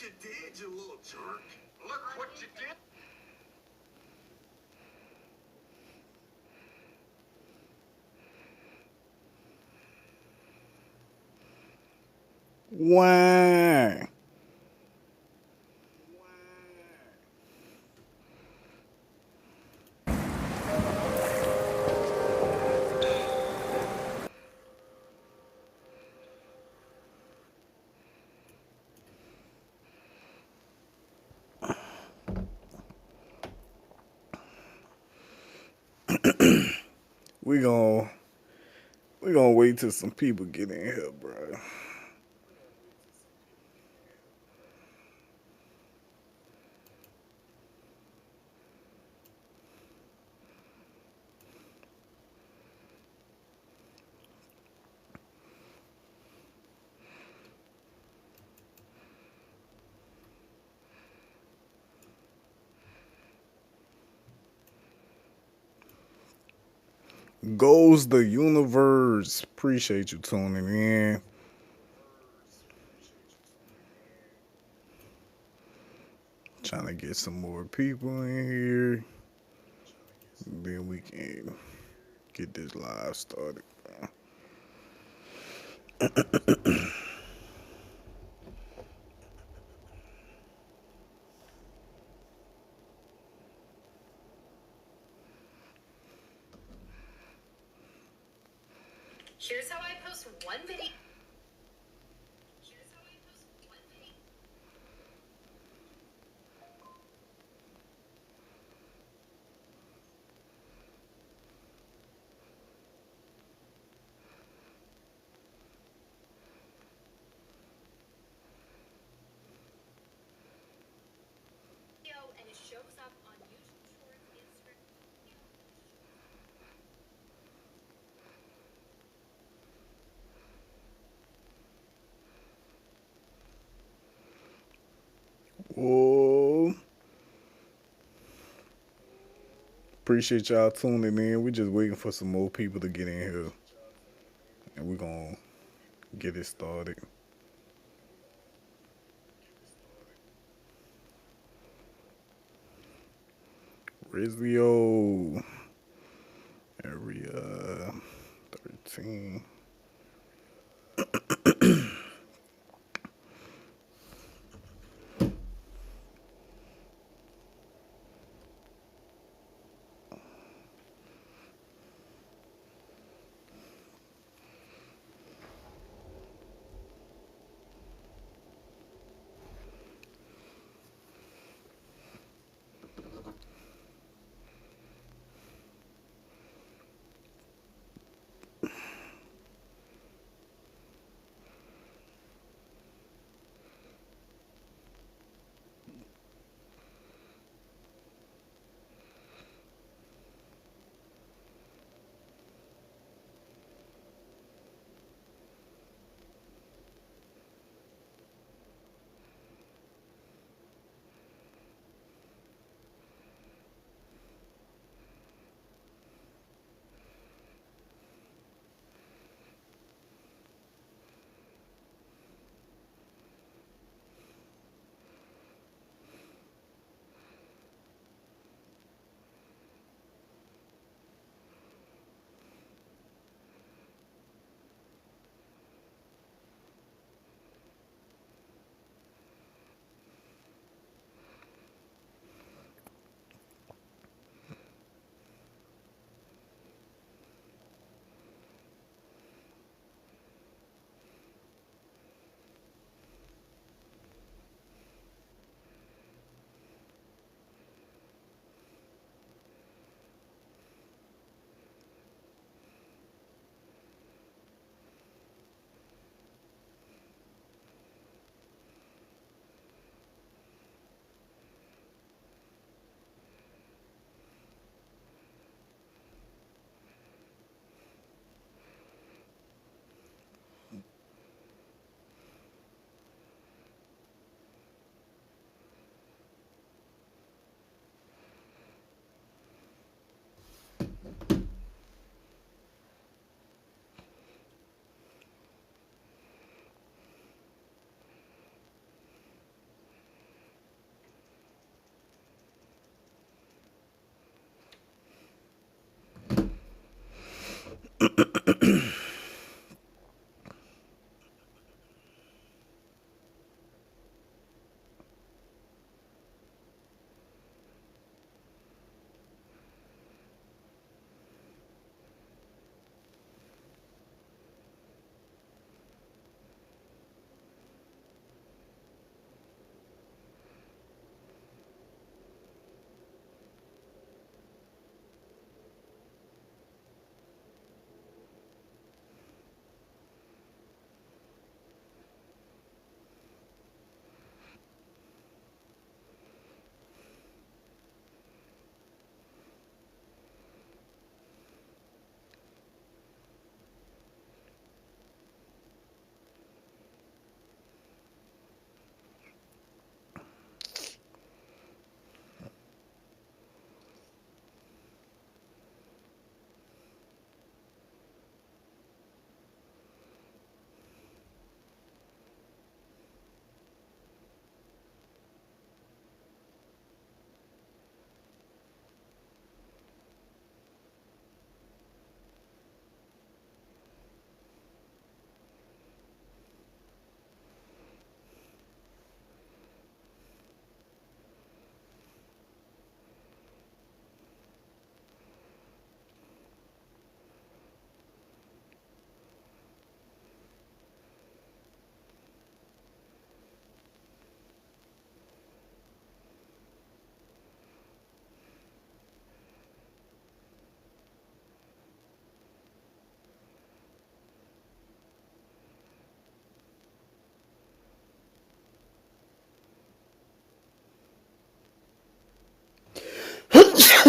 you did, you little jerk. Look what you did. Why? We gon' we gonna wait till some people get in here, bro. Goes the universe. Appreciate you tuning in. Trying to get some more people in here. Then we can get this live started. Here's how I post one video. And it shows up on YouTube Shorts, Instagram. Whoa. Appreciate y'all tuning in. We just waiting for some more people to get in here. And we're gonna get it started. Rizio. Area 13.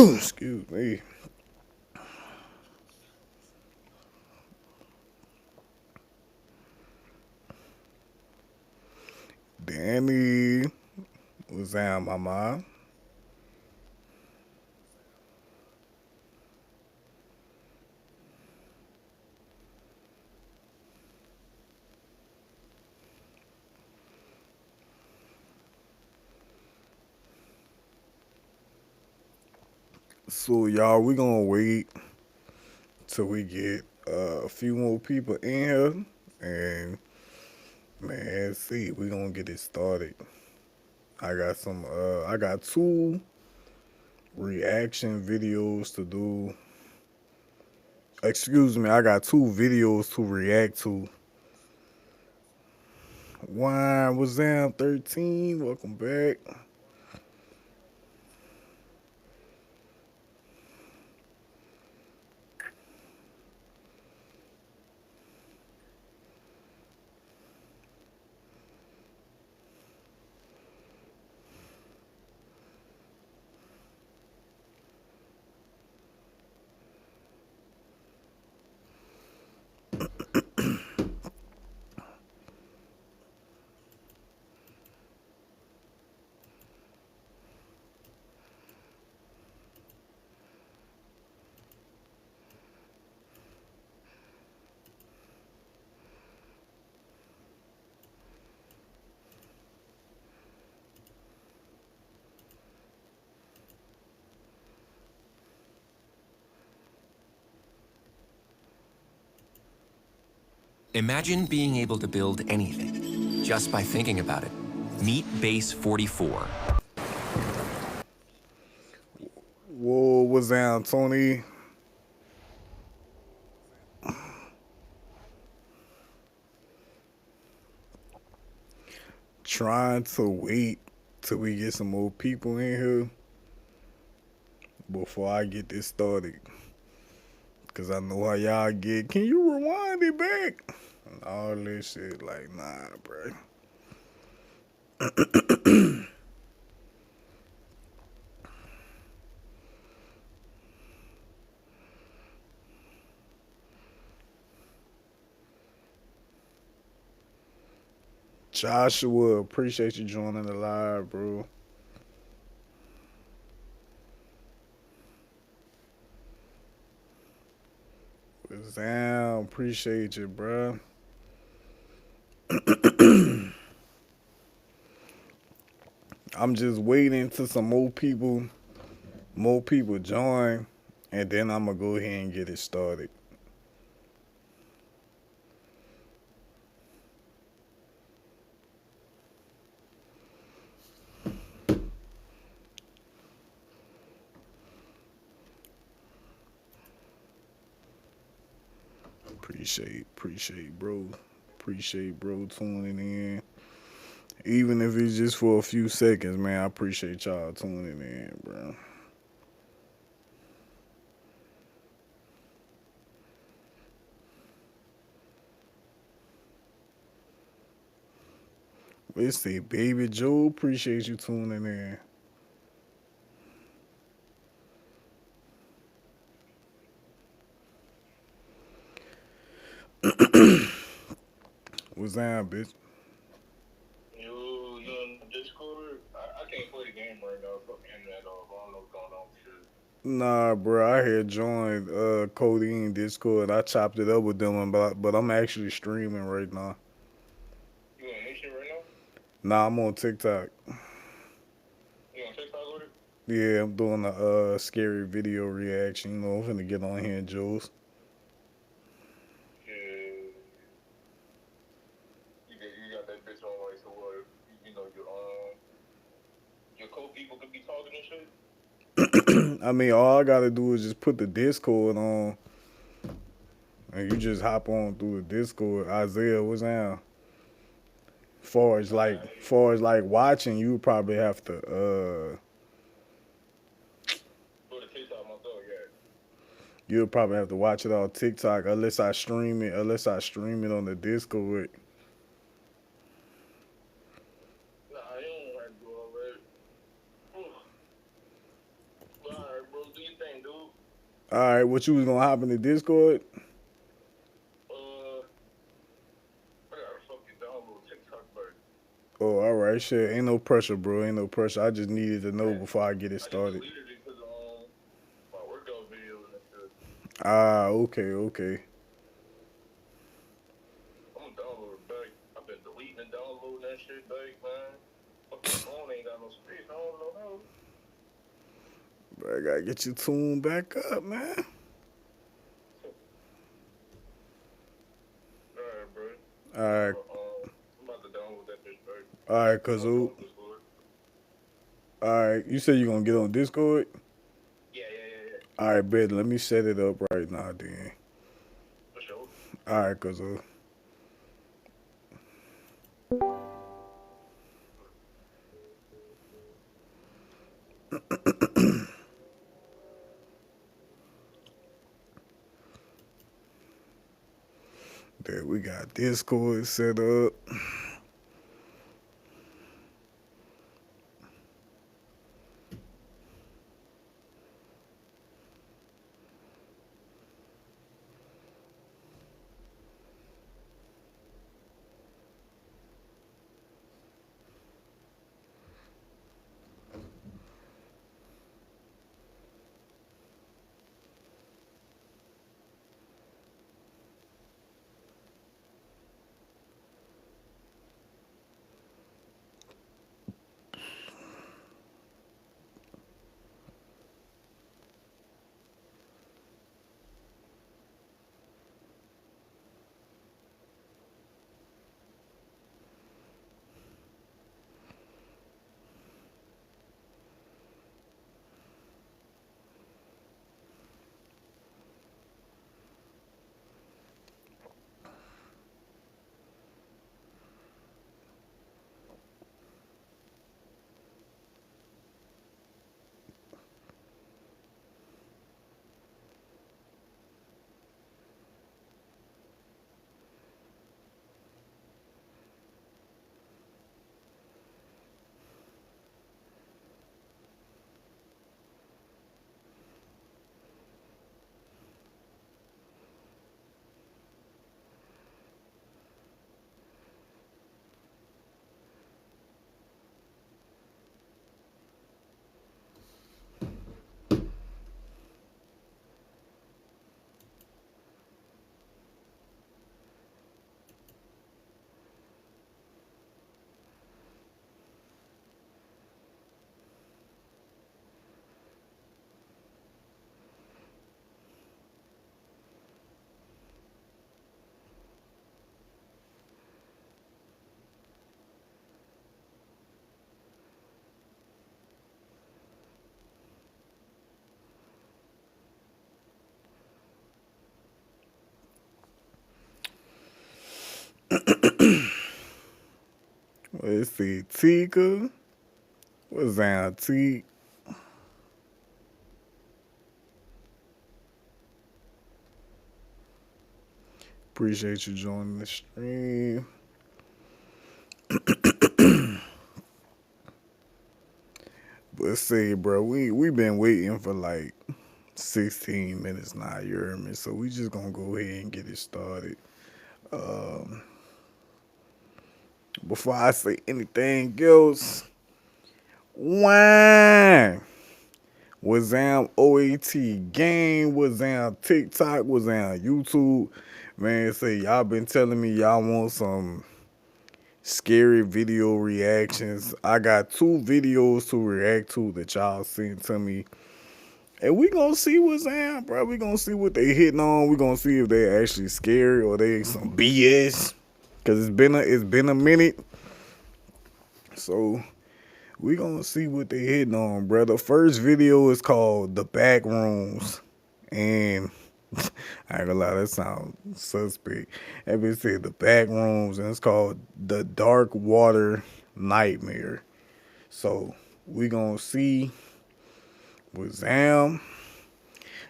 Excuse me. Danny, what's down, mama? So y'all, we gonna wait till we get a few more people in here, and man, see, we gonna get it started. I got two reaction videos to do. Excuse me, I got two videos to react to. Wine was down 13. Welcome back. Imagine being able to build anything just by thinking about it. Meet Base 44. Whoa, what's down, Tony? Trying to wait till we get some more people in here before I get this started. Cause I know how y'all get. Can you rewind it back? And all this shit, like, nah, bro. Joshua, appreciate you joining the live, bro. Zam, appreciate you, bro. I'm just waiting till some more people join, and then I'm gonna go ahead and get it started. Appreciate, bro. Appreciate, bro, tuning in. Even if it's just for a few seconds, man. I appreciate y'all tuning in, bro. Let's see, Baby Joe. Appreciate you tuning in. What's down, bitch? You in Discord? I can't play the game right now. Fuck the internet off. I don't know what's going on with shit. Nah, bro. I had joined Codeine Discord. I chopped it up with them, but I'm actually streaming right now. You on this shit right now? Nah, I'm on TikTok. You on TikTok with it? Yeah, I'm doing a scary video reaction. You know, I'm finna get on here and Jules. Shit. You got that bitch on like so what? You know your co-people could be talking and shit. I mean, all I gotta do is just put the Discord on, and you just hop on through the Discord. Isaiah, what's down? Far as like watching, you would probably have to Go to TikTok myself, yeah. you'll probably have to watch it on TikTok unless I stream it on the Discord. Nah, you don't have to do all that. Alright, bro, do your thing, dude. All right, what you was gonna hop in the Discord? I gotta fucking download TikTok, but Oh, all right, shit. Ain't no pressure, bro. Ain't no pressure. I just needed to know before I get it I just started. deleted it because my workout videos and shit. Ah, okay. I'm gonna download it back. I've been deleting and downloading that shit back, man. Fucking phone ain't got no space. I don't know how. But I gotta get your tune back up, man. Alright, bro. All right, I'm about to download that bitch back. all right, cuz All right. You said you gonna get on Discord? Yeah. All right, bet. Let me set it up right now, then. For sure. All right, cuz There we got Discord set up. Let's see. Tika. What's down, T? Appreciate you joining the stream. But see, bro, we been waiting for like 16 minutes now, you heard me? So we just gonna go ahead and get it started. Before I say anything else, wine. Was on OAT game, was on TikTok, was on YouTube. Man, say y'all been telling me y'all want some scary video reactions. I got 2 videos to react to that y'all sent to me. And we gonna see what's on, bro. We gonna see what they hitting on. We gonna see if they actually scary or they some BS. Cause it's been a minute. So we gonna see what they hitting on, bro. The first video is called The Back Rooms. And I ain't gonna lie, that sounds suspect. That bitch said The Back Rooms, and it's called The Dark Water Nightmare. So we gonna see what's on.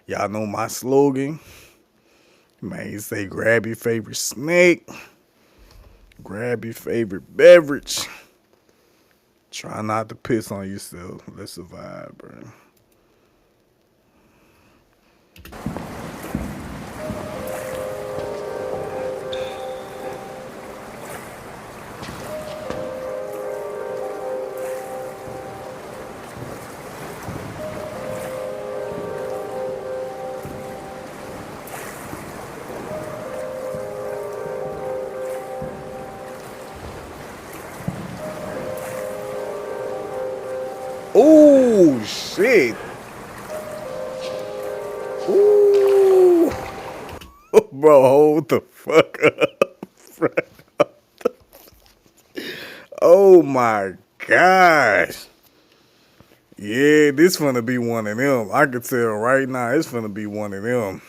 Y'all know my slogan. Man, you say grab your favorite snack. Grab your favorite beverage. Try not to piss on yourself. Let's survive, bro. Oh, shit. Ooh. Bro, hold the fuck up. Oh, my gosh. Yeah, this finna be one of them. I can tell right now it's finna be one of them.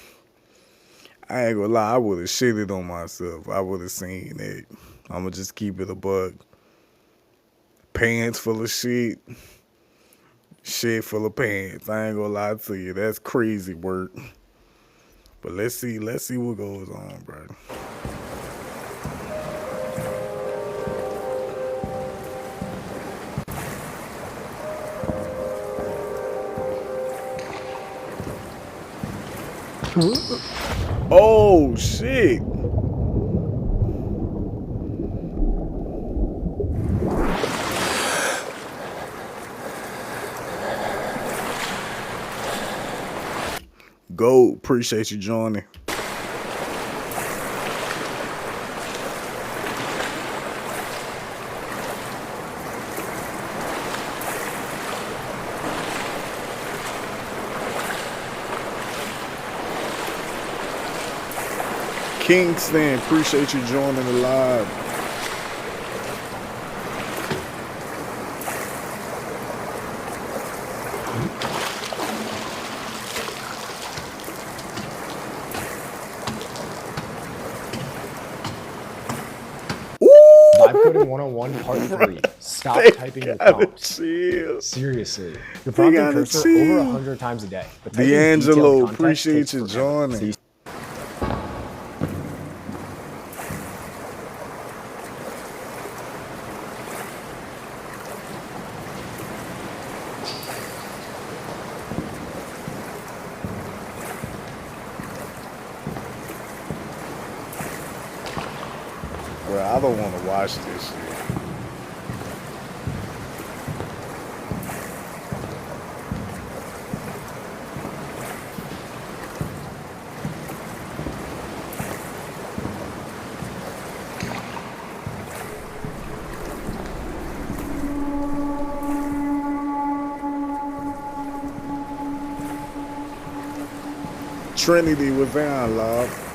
I ain't gonna lie, I would have shitted on myself. I would have seen it. I'ma just keep it a buck. Pants full of shit. Shit full of pants. I ain't gonna lie to you. That's crazy work. But let's see what goes on, bro. Oh shit. Go, appreciate you joining. Kingston, appreciate you joining the live. Vibe Coding 101 Part 3. Stop typing your prompts. Chill. Seriously. You're prompting cursor over 100 times a day. But typing D'Angelo, detailed context appreciate takes you forever. joining. So you Bro, I don't want to watch this shit. Trinity was down, love.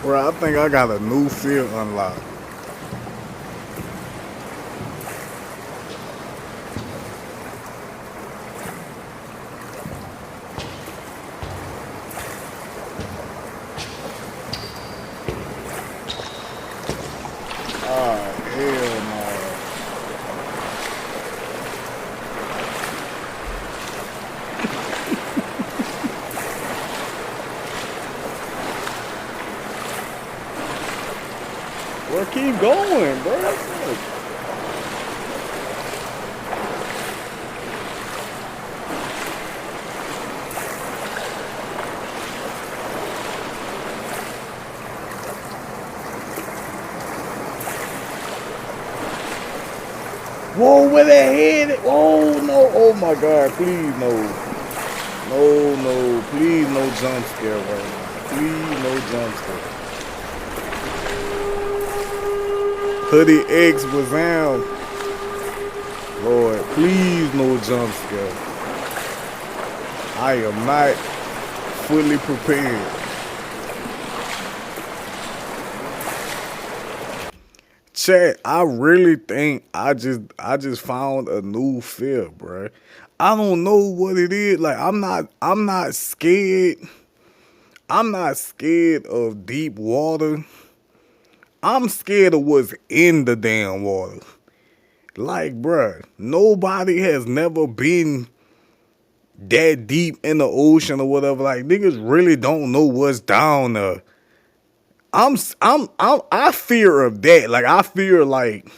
Bro, I think I got a new field unlocked. Oh, hell no. Well, keep going, bro. Whoa, where they headed? Oh no! Oh my God! Please no! No, no! Please no jump scare right now! Please no jump scare. Hoodie X was down. Lord, please no jump scare. I am not fully prepared. Chat, I really think I just found a new fear, bro. I don't know what it is. Like I'm not scared. I'm not scared of deep water. I'm scared of what's in the damn water. Like, bruh, nobody has never been that deep in the ocean or whatever. Like, niggas really don't know what's down there. I fear of that. Like, I fear like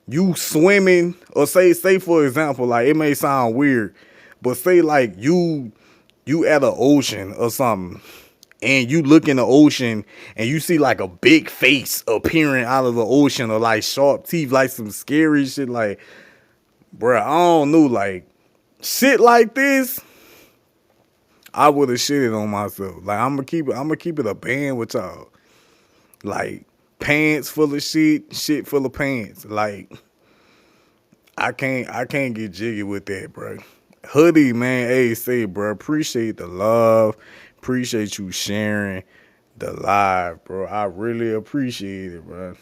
you swimming, or say for example, like it may sound weird, but say like you at an ocean or something, and you look in the ocean and you see like a big face appearing out of the ocean, or like sharp teeth, like some scary shit. Like, bruh, I don't know, like shit like this, I would have shitted on myself. Like I'm gonna keep it a band with y'all. Like pants full of shit full of pants. Like I can't get jiggy with that, bro. Hoodie, man, hey, say, bro, appreciate the love. Appreciate you sharing the live, bro. I really appreciate it, bro.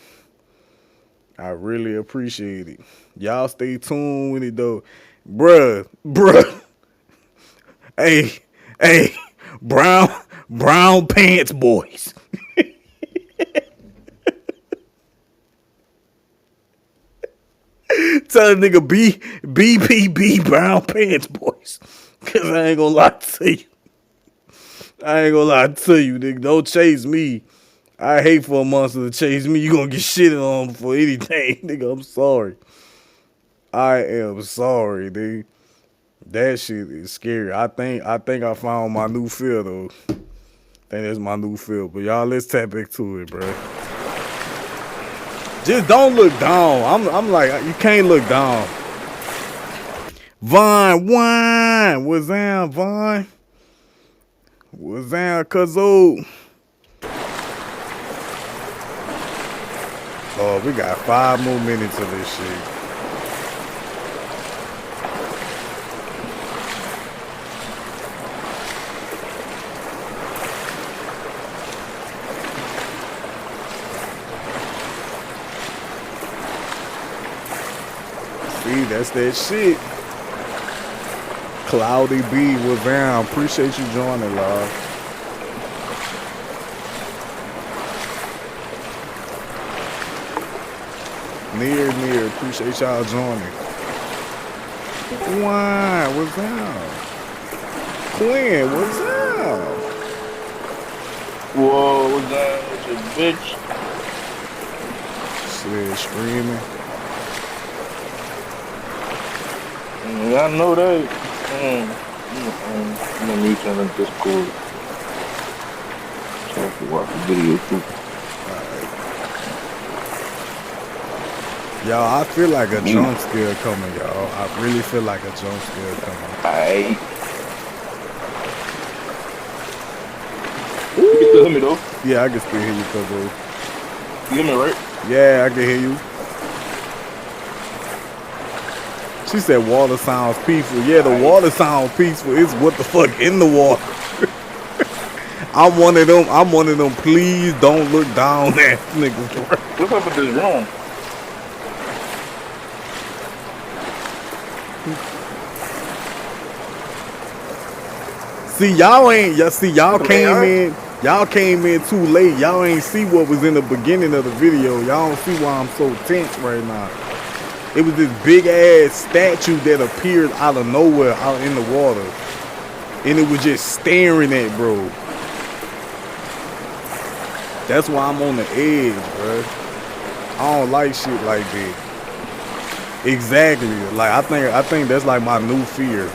I really appreciate it. Y'all stay tuned with it, though. Bruh. Hey, brown pants boys. Tell a nigga BPB brown pants boys. Cause I ain't gonna lie to you. Nigga. Don't chase me. I hate for a monster to chase me. You gonna get shitted on for anything. Nigga, I'm sorry. I am sorry, dude. That shit is scary. I think I found my new feel though. I think that's my new feel. But y'all, let's tap back to it, bro. Just don't look down. I'm like, you can't look down. Vaughn, what's down, Vaughn? What's down, cuzzo? Oh, we got 5 more minutes of this shit. See, that's that shit. Cloudy B was down. Appreciate you joining, love. Near. Appreciate y'all joining. Why? What's down? Quinn, what's down? Whoa, what's that with your bitch? Shit, screaming. I know that. I'm gonna meet you on Discord. So I can watch the video too. Y'all, I feel like a jump scare coming, y'all. I really feel like a jump scare coming. Aight. You can still hear me though? Yeah, I can still hear you, cuzzo. You hear me right? Yeah, I can hear you. She said water sounds peaceful. Yeah, the water sounds peaceful. It's what the fuck in the water. I'm one of them. I'm one of them. Please don't look down at niggas, bro. What's up with this room? See, y'all came in. Y'all came in too late. Y'all ain't see what was in the beginning of the video. Y'all don't see why I'm so tense right now. It was this big ass statue that appeared out of nowhere out in the water. And it was just staring at bro. That's why I'm on the edge, bro. I don't like shit like that. Exactly. Like I think that's like my new fear.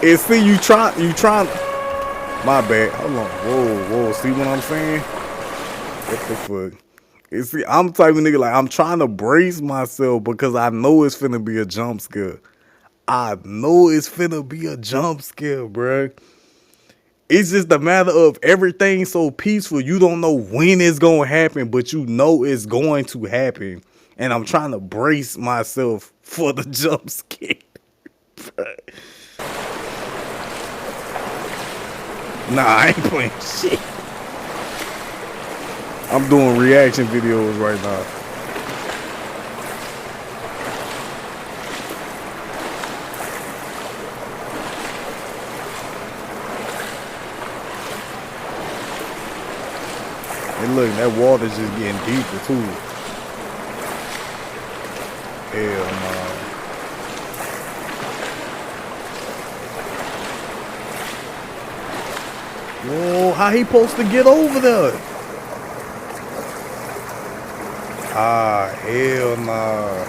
And see, you try. My bad. Hold on. Whoa. See what I'm saying? What the fuck? And see, I'm the type of nigga like I'm trying to brace myself because I know it's finna be a jump scare. I know it's finna be a jump scare, bruh. It's just a matter of everything so peaceful. You don't know when it's gonna happen, but you know it's going to happen. And I'm trying to brace myself for the jump scare. Nah, I ain't playing shit. I'm doing reaction videos right now. And look, that water's just getting deeper too. Hell no. Whoa, how he supposed to get over there? Ah, hell nah.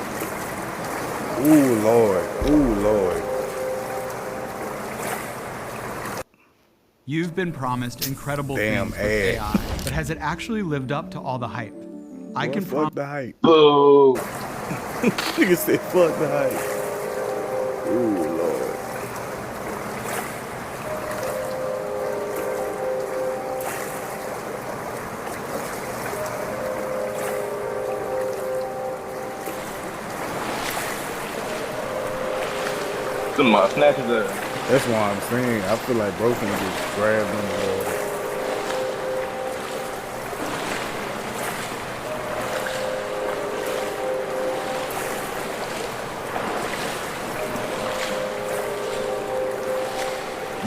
Ooh, Lord. Ooh, Lord. You've been promised incredible Damn things with AI, but has it actually lived up to all the hype? I can fuck the hype. Boo. Nigga said fuck the hype. Ooh, Lord. Somebody snatches her. That's why I'm saying I feel like bro finna get grabbed in the water.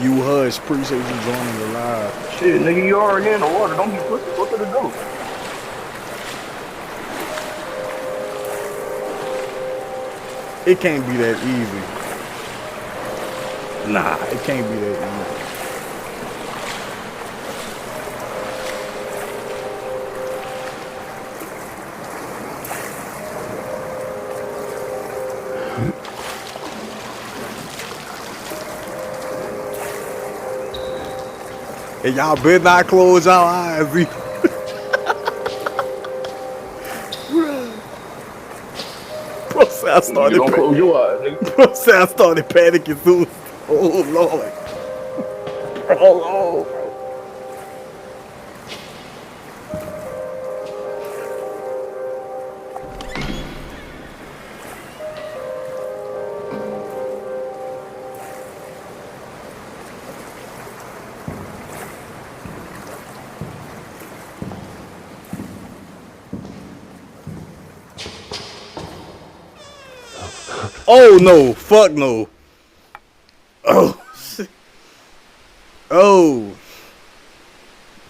You hush, appreciate you joining the live. Shit, nigga, you already in the water. Don't be pussy. Go to the door. It can't be that easy. Nah, it can't be that easy. And y'all better not close y'all eyes. Bro said I started You don't close your eyes, nigga. Bro said I started panicking soon. Oh Lord. Oh Lord. Oh no, fuck no. Oh shit. Oh.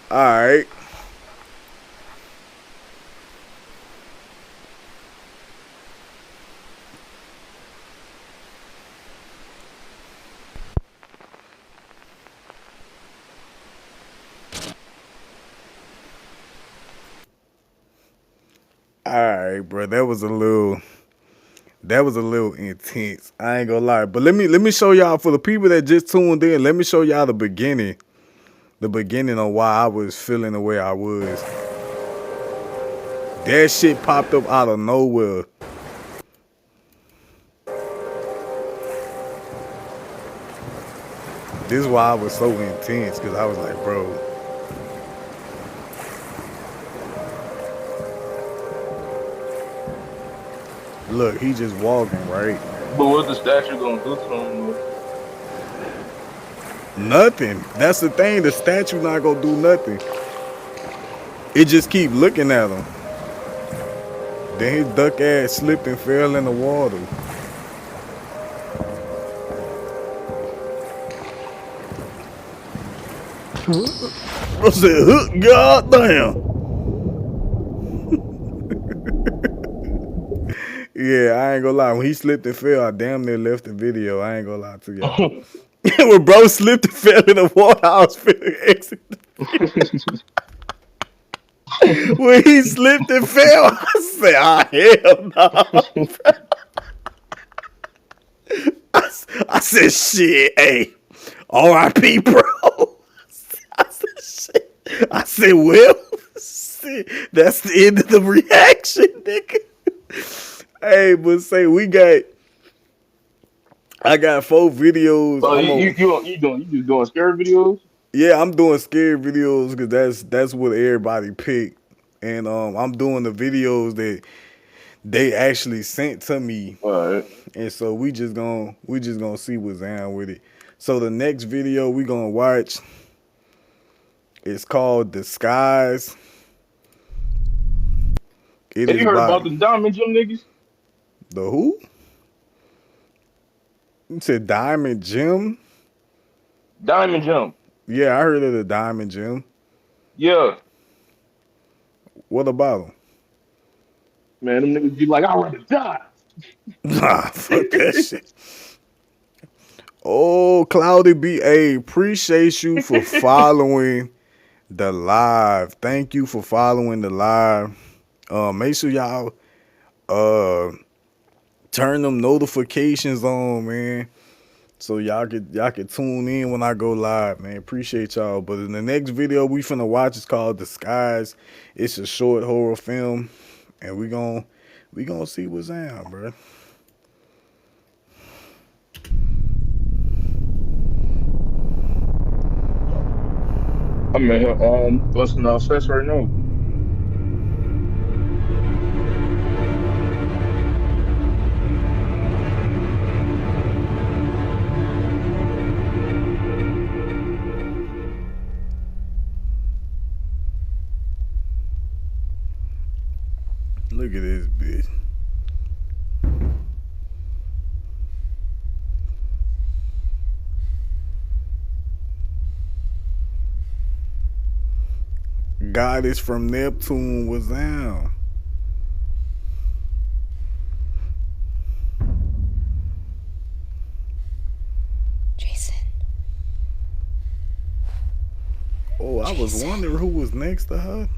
Alright. Alright, bro. That was a little intense. I ain't gonna lie. But let me show y'all, for the people that just tuned in, let me show y'all the beginning. The beginning of why I was feeling the way I was. That shit popped up out of nowhere. This is why I was so intense, because I was like, bro. Look, he just walking, right? But what's the statue gonna do to him? Though? Nothing. That's the thing. The statue not gonna do nothing. It just keep looking at him. Then his duck ass slipped and fell in the water. I said, God damn. Yeah, I ain't gonna lie. When he slipped and fell, I damn near left the video. I ain't gonna lie to y'all. When bro slipped and fell in the water, I was finna exit. When he slipped and fell, I said, hell no. I said, shit, hey, R.I.P., bro. I said, shit. I said, well, shit, that's the end of the reaction, nigga. Hey, but say I got 4 videos. So you just doing scary videos? Yeah, I'm doing scary videos because that's what everybody picked, and I'm doing the videos that they actually sent to me. All right. And so we just gonna see what's down with it. So the next video we gonna watch is called Disguise. Have you heard about the Diamond Gym niggas? The who? You said Diamond Gym? Diamond Gym. Yeah, I heard of the Diamond Gym. Yeah. What about them? Man, them niggas be like, I'd rather die. Nah, fuck that shit. Oh, Cloudy B.A., appreciate you for following the live. Thank you for following the live. Make sure y'all turn them notifications on, man. So y'all can tune in when I go live, man. Appreciate y'all. But in the next video we finna watch is called Disguise. It's a short horror film. And we gonna see what's down, bro. I'm in here busting out sets right now. Look at this bitch. Goddess from Neptune was down. Jason. Oh, I was wondering who was next to her.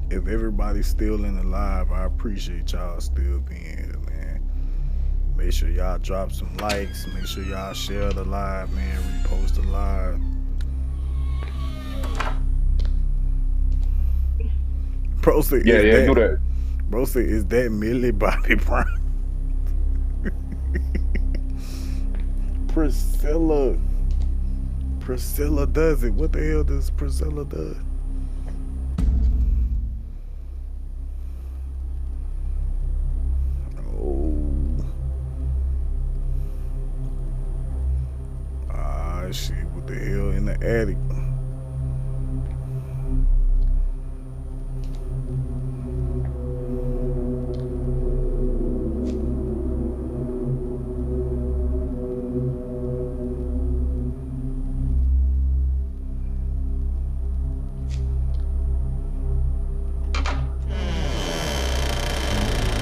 If everybody's still in the live, I appreciate y'all still being here, man. Make sure y'all drop some likes. Make sure y'all share the live, man. Repost the live. Bro said, Yeah, do that. Bro said, is that Millie Bobby Brown? Priscilla does it. What the hell does Priscilla do? Shit, what the hell in the attic?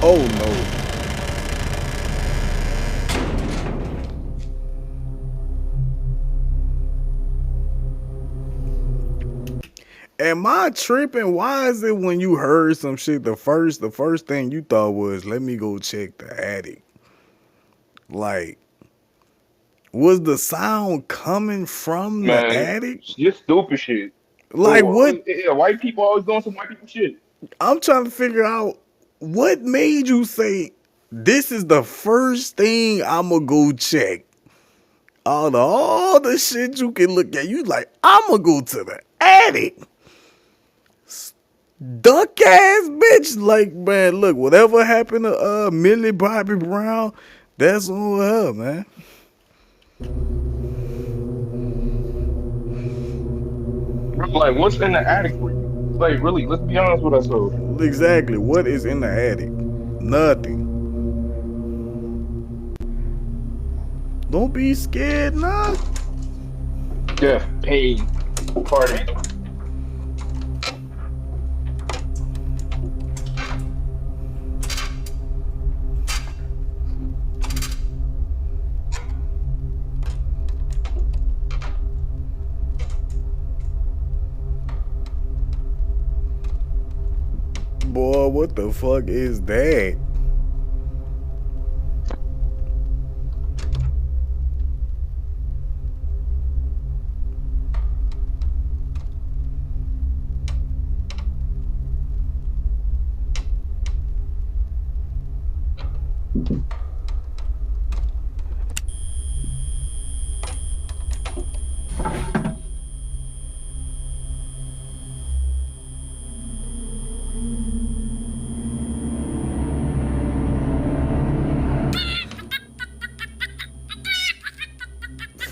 Oh no. Am I tripping? Why is it when you heard some shit, the first thing you thought was, let me go check the attic? Like, was the sound coming from the attic? Just stupid shit. Like so, what? White people always doing some white people shit. I'm trying to figure out what made you say, this is the first thing I'ma go check. All the shit you can look at, you like, I'ma go to the attic. duck ass bitch. Like, man, look, whatever happened to Millie Bobby Brown, that's on her, man. Like, what's in the attic for you? Like, really, let's be honest with ourselves. Exactly. What is in the attic? Nothing. Don't be scared, nah. Death, pain, party. Boy, what the fuck is that?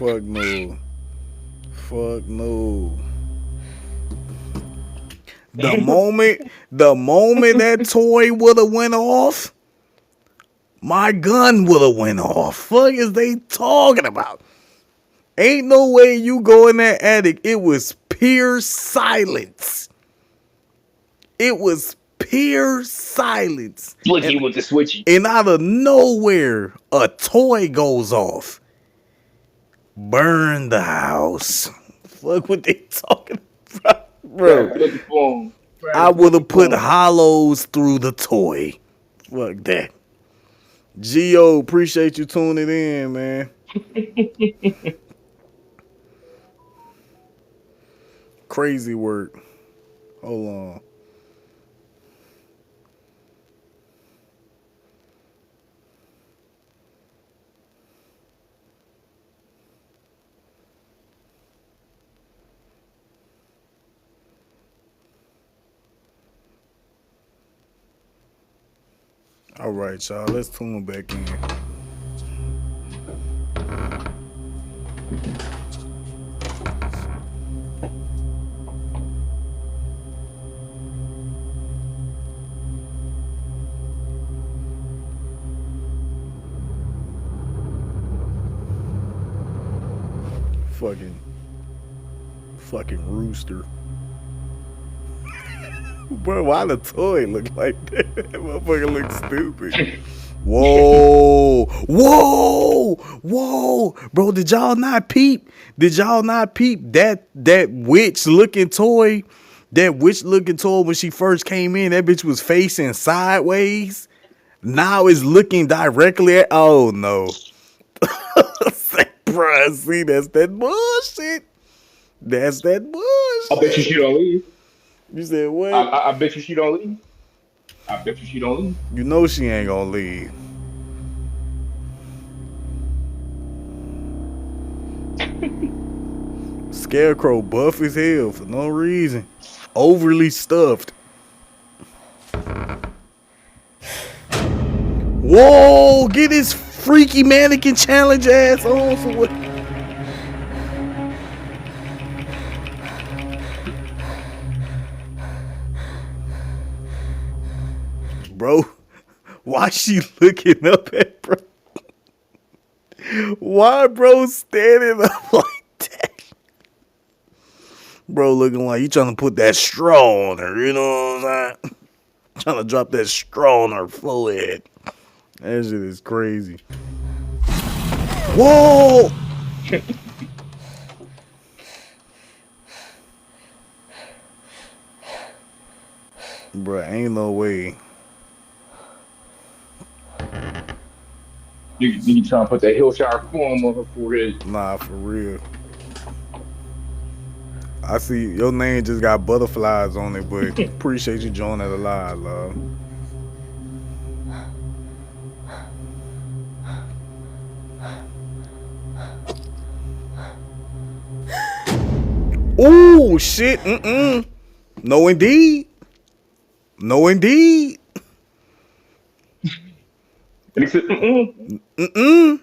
Fuck no. Fuck no. The moment that toy would have went off, my gun would have went off. Fuck is they talking about? Ain't no way you go in that attic. It was pure silence. It was pure silence. Blicky with the switchy. And out of nowhere, a toy goes off. Burn the house. Fuck what they talking about, bro. I would have put hollows through the toy. Fuck that. Gio, appreciate you tuning in, man. Crazy work. Hold on. All right, y'all. Let's tune back in. Fucking rooster. Bro, why the toy look like that? That motherfucker looks stupid. Whoa, whoa, whoa, bro! Did y'all not peep? That witch looking toy? That witch looking toy when she first came in, that bitch was facing sideways. Now it's looking directly at. Oh no, bro! See, that's that bullshit. That's that bullshit. I bet you she don't leave. You said what? I bet you she don't leave. I bet you she don't leave. You know she ain't gonna leave. Scarecrow buff as hell for no reason. Overly stuffed. Whoa! Get his freaky mannequin challenge ass on for what? Bro, why she looking up at bro? Why bro standing up like that? Bro looking like you trying to put that straw on her, you know what I'm saying? Trying to drop that straw on her forehead. That shit is crazy. Whoa! Bro, ain't no way. You trying to put that Hillshire form on her forehead. Nah, for real. I see your name just got butterflies on it, but appreciate you joining the live, love. Ooh, shit. No, indeed. No, indeed. And he said, mm-mm. Mm-mm.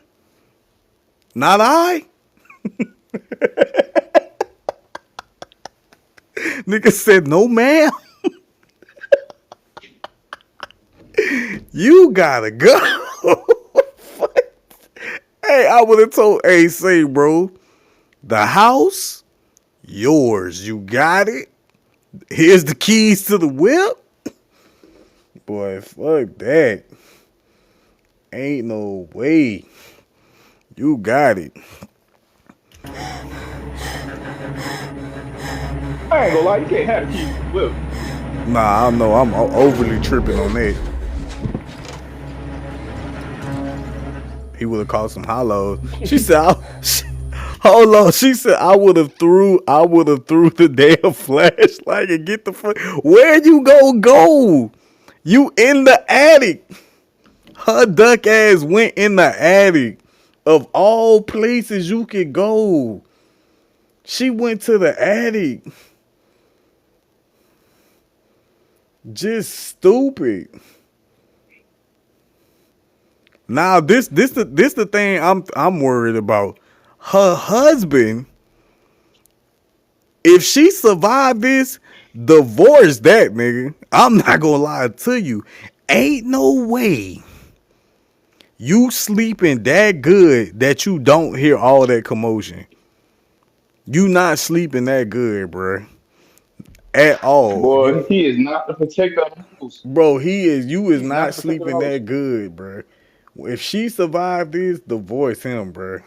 Not I. Nigga said, no, ma'am. You gotta go. Hey, I would have told, hey, say, bro, the house, yours. You got it. Here's the keys to the whip. Boy, fuck that. Ain't no way. You got it. I ain't gonna lie, you can't have the keys to the whip. Nah, I know I'm overly tripping on that. He would have caught some hollows. She said, hold on. She said, I would have threw the damn flashlight and get the fuck. Where you go? You in the attic. Her duck ass went in the attic. Of all places you could go. She went to the attic. Just stupid. Now this the thing I'm worried about. Her husband, if she survived this, divorce that nigga. I'm not gonna lie to you. Ain't no way you sleeping that good that you don't hear all that commotion. You not sleeping that good, bruh. At all. Boy, he is not the protector of the house. Bro, you is He's not not the protector of sleeping the house. that good, bruh. If she survived this, divorce him, bruh.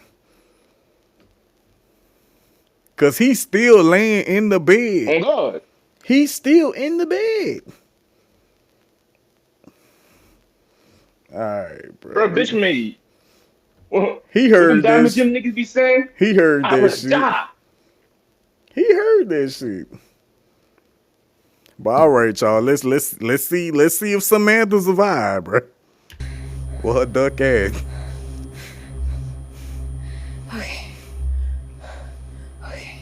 Cause he's still laying in the bed. Oh God. He's still in the bed. Alright, bro. Bro, bitch made. He heard What them Diamond this. Jim niggas be saying? He heard I that would shit. die. He heard that shit. But all right, y'all. Let's see if Samantha survived, bro. Well, her duck ass. Okay. Okay.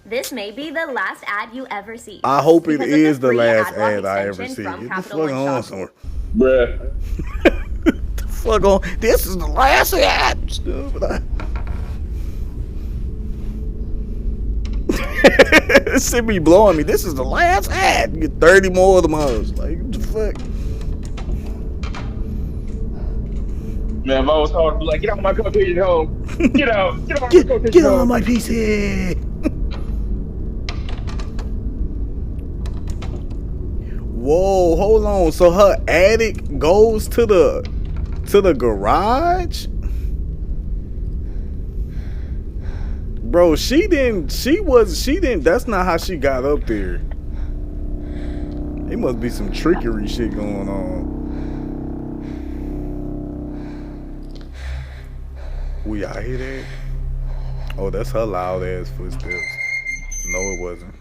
This may be the last ad you ever see. I hope it Because of is the free last ad block ad I ever extension see. from Get the Capital fuck One on Shop. somewhere. Bruh. The fuck on. This is the last ad. Stupid. This shit be blowing me. This is the last ad. Get 30 more of them hoes. Like, what the fuck? Man, if I was hard to be like, get out my cupcake home. Get out. Get out my cupcake Get on home. my PC. Whoa, hold on. So her attic goes to the garage? Bro, that's not how she got up there. It must be some trickery shit going on. We out hear that? Oh, that's her loud ass footsteps. No, it wasn't.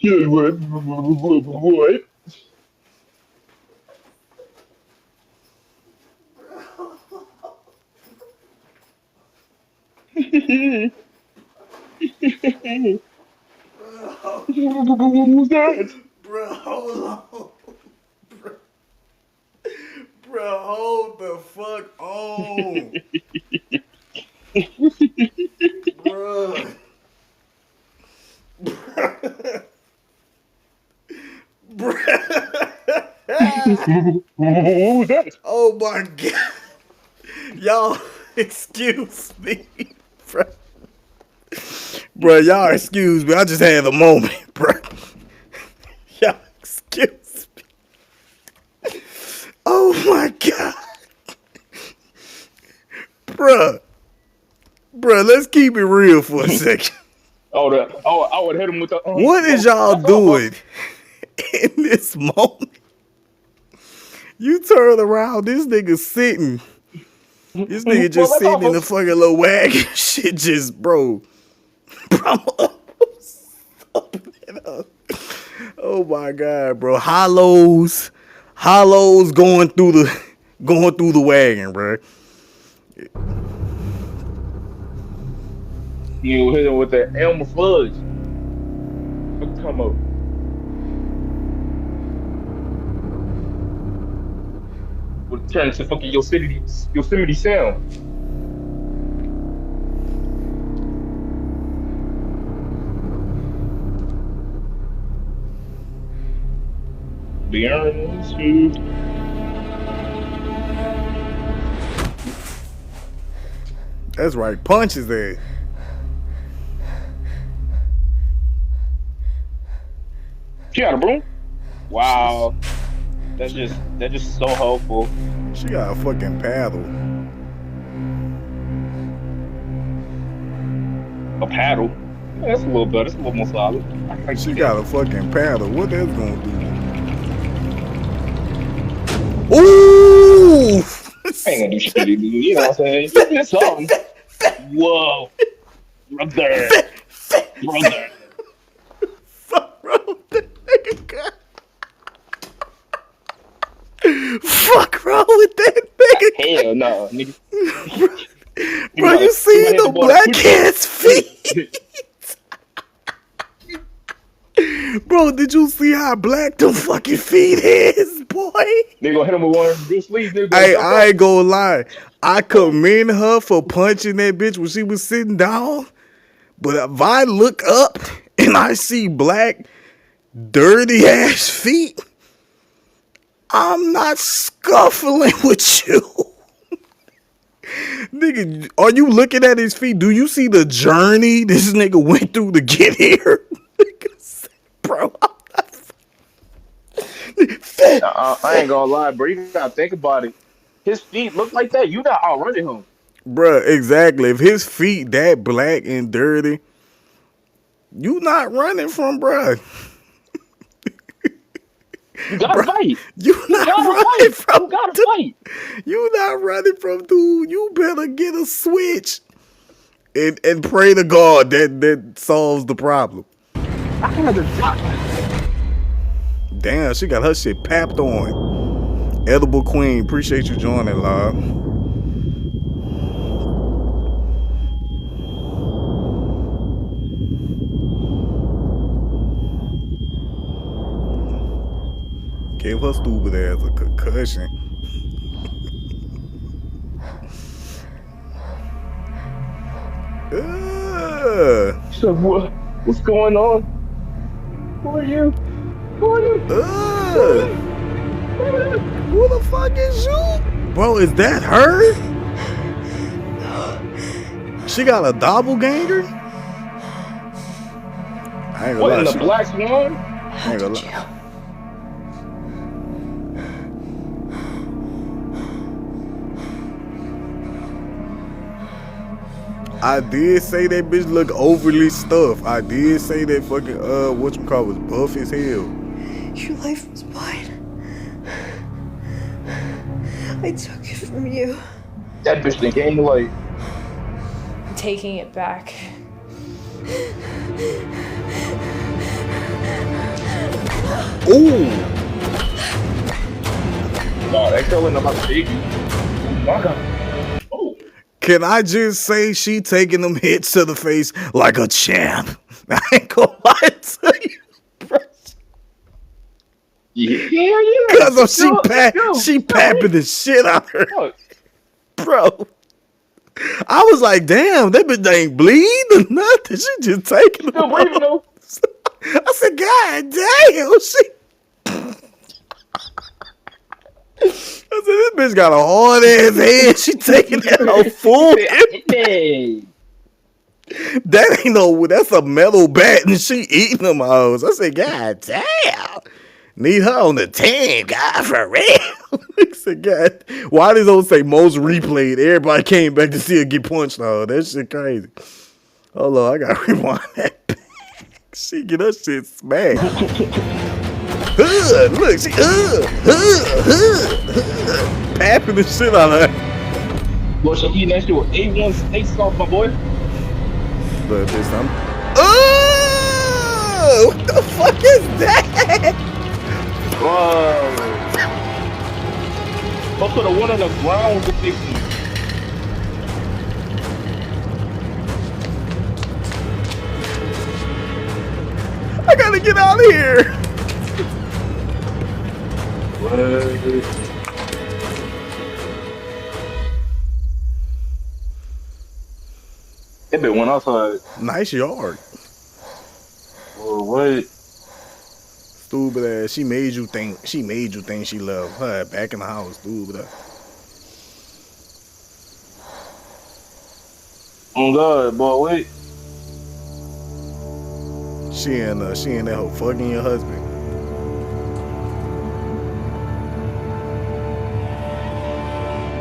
What? Who's that? Bro, hold on. Bro, hold the fuck on. Bro. Bro. Who's that? Oh my god. Y'all, excuse me. Bro. Bro, y'all excuse me. I just had a moment, bro. Y'all excuse me. Oh my god. Bruh. Bruh, let's keep it real for a second. I would hit him with the. What is y'all doing in this moment? You turn around, this nigga sitting This nigga Well, just like sitting in the almost. fucking little wagon. Shit just, bro. Oh my god, bro. Hollows going through the wagon, bro. You hit him with that Elmer Fudge. What you talking about? Would turn to fucking Yosemite Sound. The orange food. That's right. Punch his ass. She got a broom? Wow. That's just so helpful. She got a fucking paddle. A paddle. Yeah, that's a little better. That's a little more solid. She got a fucking paddle. What that's gonna do? Ooh! I ain't gonna do shit, dude. You know what I'm saying? It's something. Whoa. Brother. Brother. Fuck wrong with that nigga, God. Fuck wrong with that nigga. Hell no, nigga. Bro, you see the black ass feet? Bro, did you see how black the fucking feet is, boy? They gonna hit him with one of Bruce Lee's. Hey, I ain't gonna lie. I commend her for punching that bitch when she was sitting down. But if I look up and I see black, dirty ass feet, I'm not scuffling with you. Nigga, are you looking at his feet? Do you see the journey this nigga went through to get here? Bro, I ain't gonna lie, bro. You gotta think about it. His feet look like that. You not outrunning him. bruh, exactly. If his feet that black and dirty, you not running from bruh. You gotta fight. You not running from You gotta dude. fight. You not running from dude. You better get a switch and pray to God that solves the problem. I had to die. Damn, she got her shit papped on. Edible Queen, appreciate you joining, live. Gave her stupid ass a concussion. So what's going on? Who are you? Who are you? Who the fuck is you? Bro, is that her? She got a doppelganger? I ain't gonna What lie. in the Black Swan? I ain't gonna lie. I did say that bitch look overly stuffed. I did say that fucking whatchamacallit was buff as hell. Your life was mine. I took it from you. That bitch done gained weight. I'm taking it back. Ooh. No, that girl ain't about to dig you. My God. Oh. Can I just say she taking them hits to the face like a champ? I ain't gonna lie to you. Yeah. Cause she papping the shit out of her. Look. Bro. I was like, damn, that bitch ain't bleed or nothing. She just taking them. Still breathing though. I said, God damn, I said, this bitch got a hard ass head. She taking that out full. Hey. That ain't no, that's a metal bat and she eating them hoes. I said, God damn. Need her on the 10, God, for real. I said, God, why does those say most replayed? Everybody came back to see her get punched. Oh, that shit crazy. Hold on, I gotta rewind that back. She get her shit smacked. Look, she papping the shit out of her. Boy, she eating that shit with A1 steak sauce, my boy. But this I'm. Oh, what the fuck is that? Whoa. Also, the one on the ground with the big one. I gotta get out of here. What? That bit went outside. Nice yard. Well, what? Stupid ass. She made you think. She made you think she loved her back in the house. Stupid ass. Oh God, boy, wait. She and that hoe fucking your husband.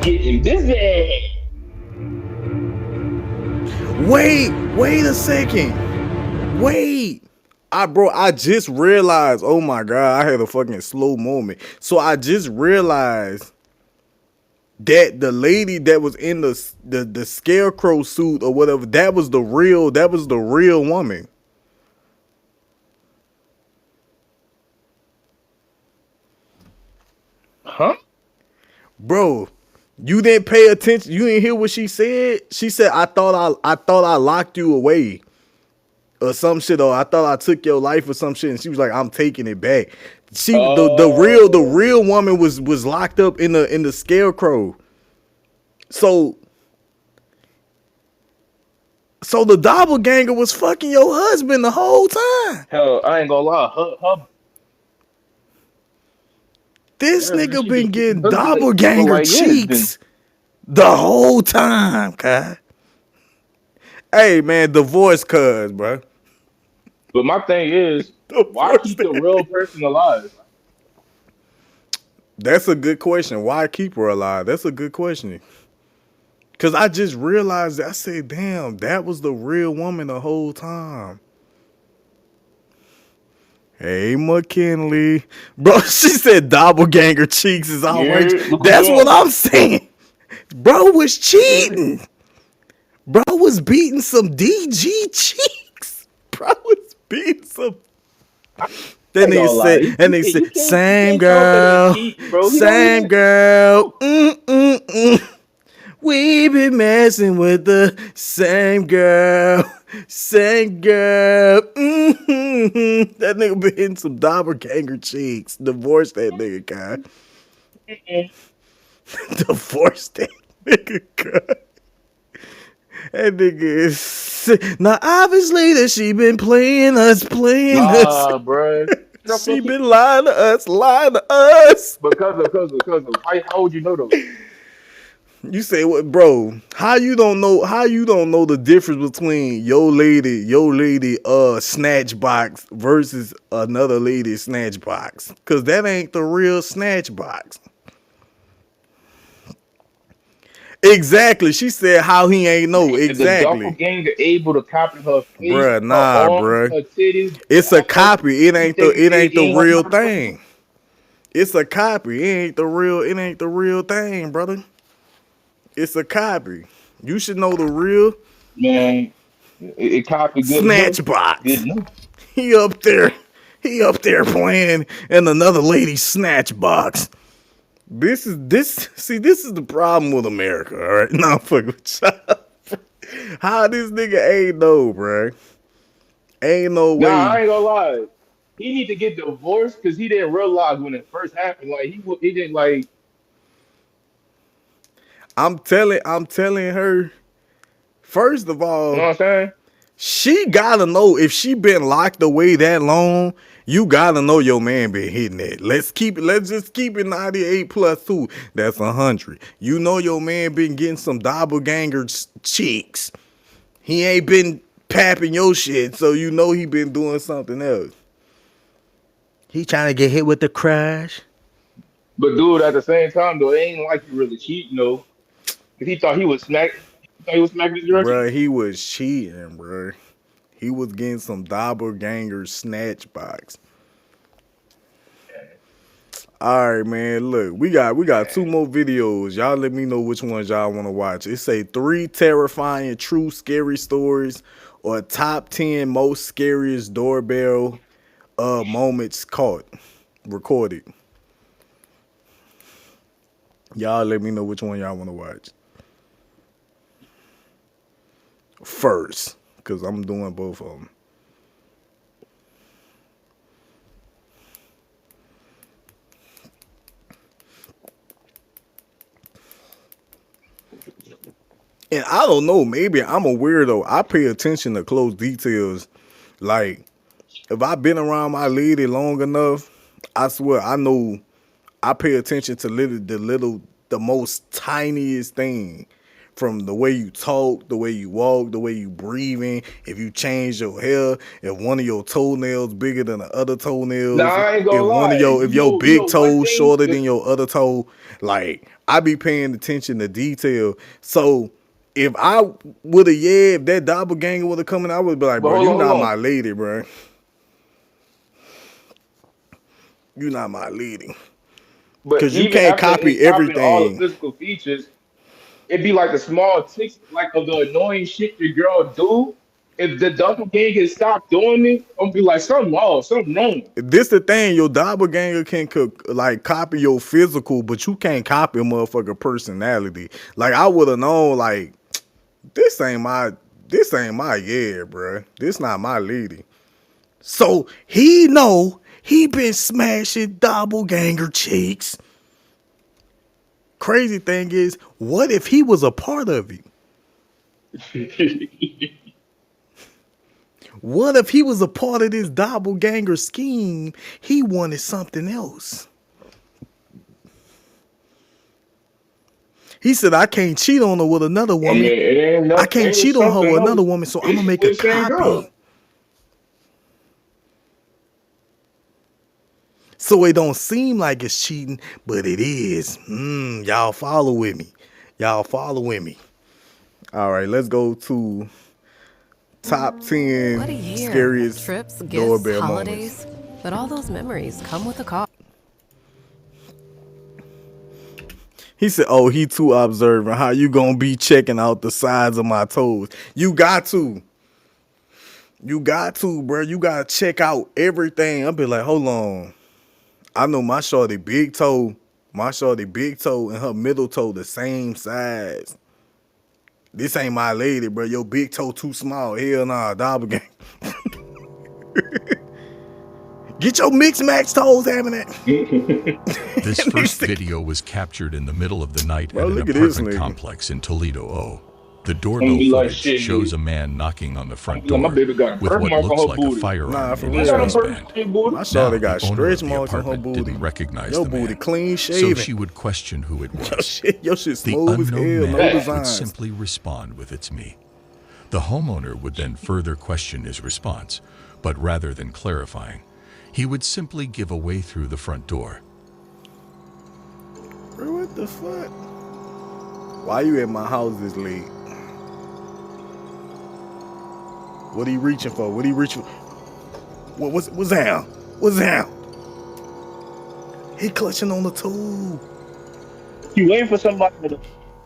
Getting busy. Wait a second. Wait. I just realized, oh my God, I had a fucking slow moment. So I just realized that the lady that was in the scarecrow suit or whatever, that was the real woman. Huh? Bro, you didn't pay attention. You didn't hear what she said? She said, I thought I locked you away. Or some shit, or I thought I took your life or some shit, and she was like, I'm taking it back. The real woman was locked up in the scarecrow. So the doppelganger was fucking your husband the whole time. Hell, I ain't gonna lie. This Yeah, nigga she been just- getting look like- doppelganger look like, yeah, it's cheeks the whole time, God. Hey man, divorce cuz, bro. But my thing is, why keep the real person alive? That's a good question. Why keep her alive? That's a good question. Cause I just realized that. I said, damn, that was the real woman the whole time. Hey, McKinley. Bro, she said doppelganger cheeks is outrageous. Yeah, That's what I'm saying. Bro was cheating. Bro was beating some DG cheeks. Bro was beating some. Then they said, and they said, same girl, same girl. We been messing with the same girl, same girl. That nigga been hitting some doppelganger cheeks. Divorce that nigga, God. Divorce that nigga, God. That nigga is now obviously that she been playing us. Nah, bro. She been lying to us. Because of. How would you know though? You say what, bro? How you don't know the difference between your lady snatch box versus another lady snatch box? Cause that ain't the real snatch box. Exactly. She said how he ain't know. Exactly. The doppelganger able to copy her face, Bruh, her nah, arms, bruh. her titties. It's a copy. It ain't the real like thing. It's a copy. It ain't the real thing, brother. It's a copy. You should know the real Man, it copied good snatch enough. box. Good enough. He up there playing in another lady's snatch box. This is the problem with America, all right? No, fuck with y'all. How this nigga ain't know, bro? Ain't no way. Nah, I ain't gonna lie. He need to get divorced because he didn't realize when it first happened. Like he didn't like. I'm telling her. First of all, You know what I'm saying? she gotta know if she been locked away that long. You gotta know your man been hitting it. Let's just keep it 98 plus 2. That's 100. You know your man been getting some doppelganger cheeks. He ain't been papping your shit, so you know he been doing something else. He trying to get hit with the crash. But dude, at the same time though, it ain't like you really cheating though. Cause he thought he was smacking. He thought he was smacking his direction. Bruh, he was cheating, bruh. He was getting some doppelganger snatch box. All right, man. Look, we got 2 more videos. Y'all let me know which ones y'all want to watch. It say 3 terrifying true scary stories or top 10 most scariest doorbell moments recorded. Y'all let me know which one y'all want to watch first, because I'm doing both of them. And I don't know, maybe I'm a weirdo. I pay attention to close details. Like, if I've been around my lady long enough, I swear I know I pay attention to the most tiniest thing. From the way you talk, the way you walk, the way you breathing, if you change your hair, if one of your toenails bigger than the other toenails, Nah, I ain't gonna lie. if your big toe one thing, shorter than your other toe, like I be paying attention to detail. So if I would have, if that doppelganger would have come in, I would be like, bro, you not my lady, bro. You not my lady. Because you can't copy everything. All the physical features, it'd be like the small ticks, like of the annoying shit your girl do. If the doppelganger stop doing it, I'm be like, something wrong, something wrong. This the thing, your doppelganger can like copy your physical, but you can't copy a motherfucker personality. Like I would have known, like this ain't my bro. This not my lady. So he know he been smashing doppelganger cheeks. Crazy thing is, what if he was a part of it? What if he was a part of this doppelganger scheme? He wanted something else. He said, I can't cheat on her with another woman. I can't cheat on her with another woman, so I'm going to make a copy. So it don't seem like it's cheating, but it is. Y'all follow with me. All right, let's go to top 10 scariest trips, gifts, doorbell holidays, moments. But all those memories come with a cost. He said, oh, he too observant. How you gonna be checking out the sides of my toes? You got to, bro. You gotta check out everything. I'll be like, hold on. I know my shorty big toe and her middle toe the same size. This ain't my lady, bro. Your big toe too small. Hell nah, doppelganger. Get your mixed match toes having it. This first video was captured in the middle of the night at an apartment complex in Toledo, O. The doorbell footage shows a man knocking on the front door with what looks like a firearm in his waistband. My shorty got the owner of stretch the marks on her apartment booty. didn't recognize Your the booty man, clean so shaven. she would question who it was. Your shit The smooth as hell, unknown no man would designs. simply respond with "It's me." The homeowner would then further question his response, but rather than clarifying, he would simply give away through the front door. Bro, what the fuck? Why you at my house this late? What are you reaching for? What's that? What's that? He clutching on the tool. He waiting for somebody to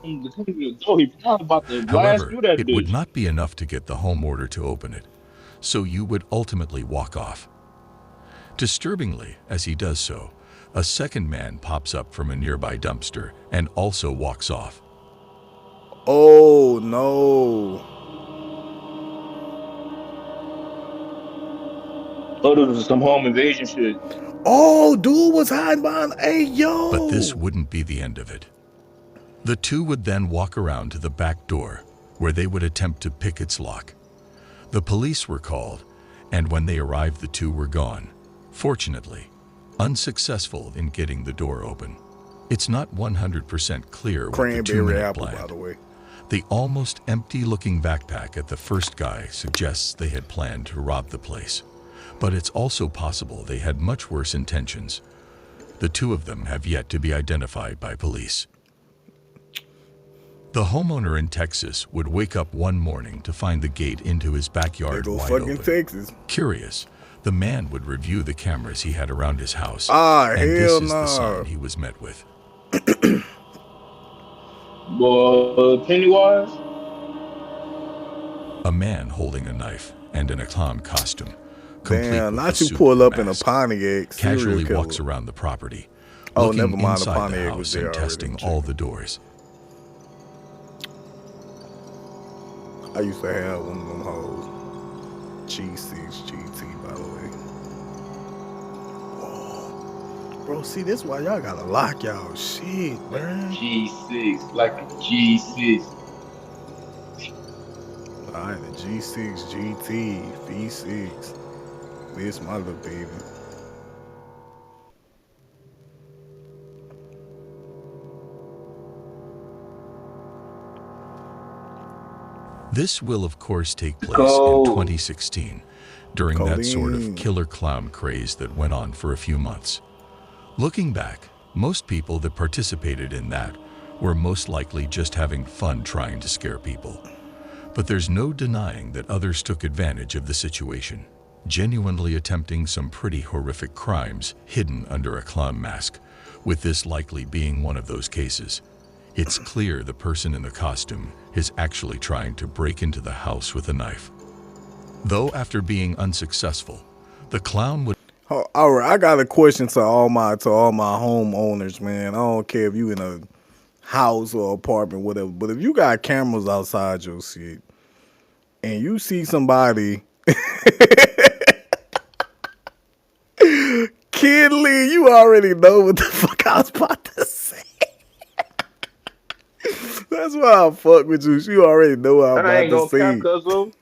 come to the door. He probably about to blast However, through that it bitch. would not be enough to get the homeowner to open it, so you would ultimately walk off. Disturbingly, as he does so, a second man pops up from a nearby dumpster and also walks off. Oh no. Oh, this was some home invasion shit. Oh, dude was hiding behind. Hey, yo. But this wouldn't be the end of it. The two would then walk around to the back door, where they would attempt to pick its lock. The police were called, and when they arrived, the two were gone. Fortunately, unsuccessful in getting the door open. It's not 100% clear what the two men apple, planned. by the way. The almost empty-looking backpack at the first guy suggests they had planned to rob the place. But it's also possible they had much worse intentions. The two of them have yet to be identified by police. The homeowner in Texas would wake up one morning to find the gate into his backyard wide open. Texas. Curious, The man would review the cameras he had around his house, Ah, and this hell is the no. sign he was met with. Pennywise? A man holding a knife and in a clown costume, complete Damn, with not a you suit pull and up in a mask, Pontiac. Serial casually killer. walks around the property, Oh, looking never mind, the inside the Pontiac was house there and already. testing all the doors. I used to have one of them hoes. G6 GT, by the way. Whoa. Bro, see, this why y'all gotta lock y'all shit, man. G6, like a G6. Alright, the G6 GT V6. This my little baby. This will, of course, take place Go. in 2016, during that sort of Codeine. killer clown craze that went on for a few months. Looking back, most people that participated in that were most likely just having fun trying to scare people. But there's no denying that others took advantage of the situation, genuinely attempting some pretty horrific crimes hidden under a clown mask, with this likely being one of those cases. It's clear the person in the costume is actually trying to break into the house with a knife. Though after being unsuccessful, the clown would... Oh, all right, I got a question to all my homeowners, man. I don't care if you in a house or apartment, whatever, but if you got cameras outside your shit and you see somebody Kid Lee, you already know what the fuck I was about to say. That's why I fuck with you. You already know what I'm I ain't about to gonna say. cap, cuz.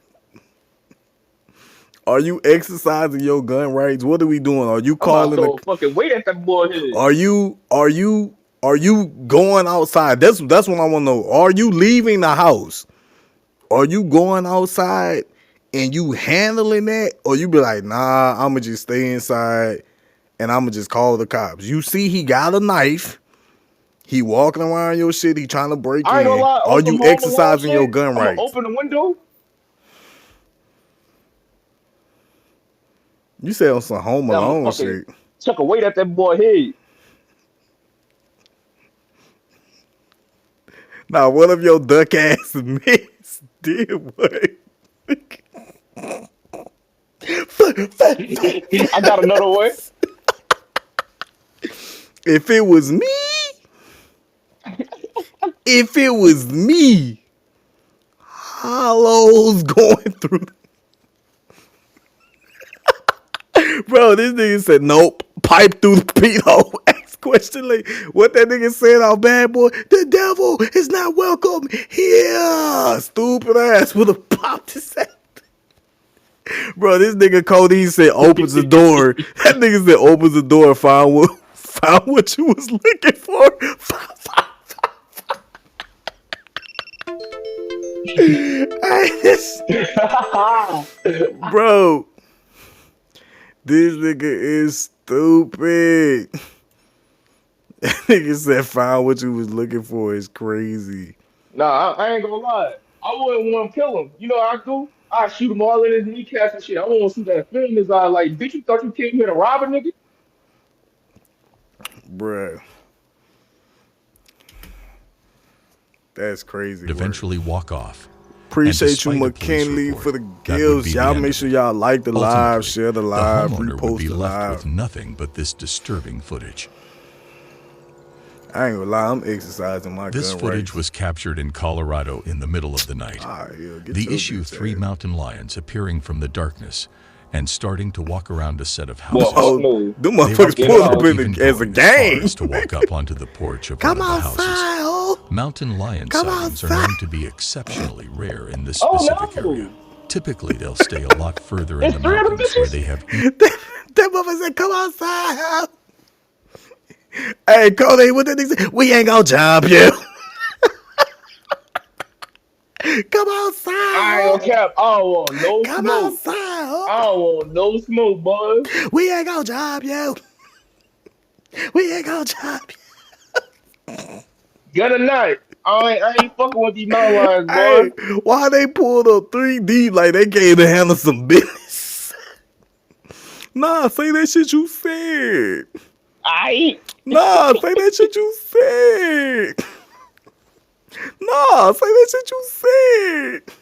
Are you exercising your gun rights? What are we doing? Are you I'm about calling to throw a fucking weight at that boy head. Are you going outside? That's what I want to know. Are you leaving the house? Are you going outside and you handling that? Or you be like, nah, I'ma just stay inside and I'ma just call the cops. You see he got a knife. He walking around your shit. He trying to break I ain't in. gonna lie. Are you exercising your gun I'm rights? gonna open the window. You said on some Home and I'ma Alone fucking shit. chuck a weight at that boy head. Now, what if your duck ass miss? Did what? I got another way. If it was me, hollows going through. Bro, this nigga said nope. Pipe through the pedo. Ask question like what that nigga said out Bad Boy. The devil is not welcome here. Stupid ass would have popped his ass. Bro, this nigga Cody said opens the door. That nigga said opens the door and found what you was looking for. Bro, this nigga is stupid. That nigga said found what you was looking for is crazy. Nah, I ain't gonna lie. I wouldn't want to kill him. You know what I do? I shoot him all in his kneecaps and shit. I wouldn't want to see that film in his eye. Like, bitch, you thought you came here to rob a nigga? Bruh. That's crazy. Eventually walk off. Appreciate you, McKinley, for the gifts. Y'all make sure y'all like the live, share the live, repost the live. With nothing but this disturbing footage. I ain't gonna lie, I'm exercising my gun This footage rights. was captured in Colorado in the middle of the night. The issue 3 mountain lions appearing from the darkness and starting to walk around a set of houses. Them motherfuckers pulled up in as a gang. To walk up onto the porch of one of the houses. Mountain lion sightings are known to be exceptionally rare in this specific area. Typically, they'll stay a lot further in the mountains where they have... That motherfucker said, come outside. Hey, Cody, what that nigga say? We ain't gonna jump you. Come outside. I ain't gonna cap. I don't want no Come smoke. outside. I don't want no smoke, boy. We ain't gonna jump you. We ain't gonna jump you. Good night. I ain't fucking with these mountain lions, boy. Hey, why they pulled up 3D like they came to handle some business? Nah, say that shit you said. I Nah, say that shit you said. Nah, say that shit you said.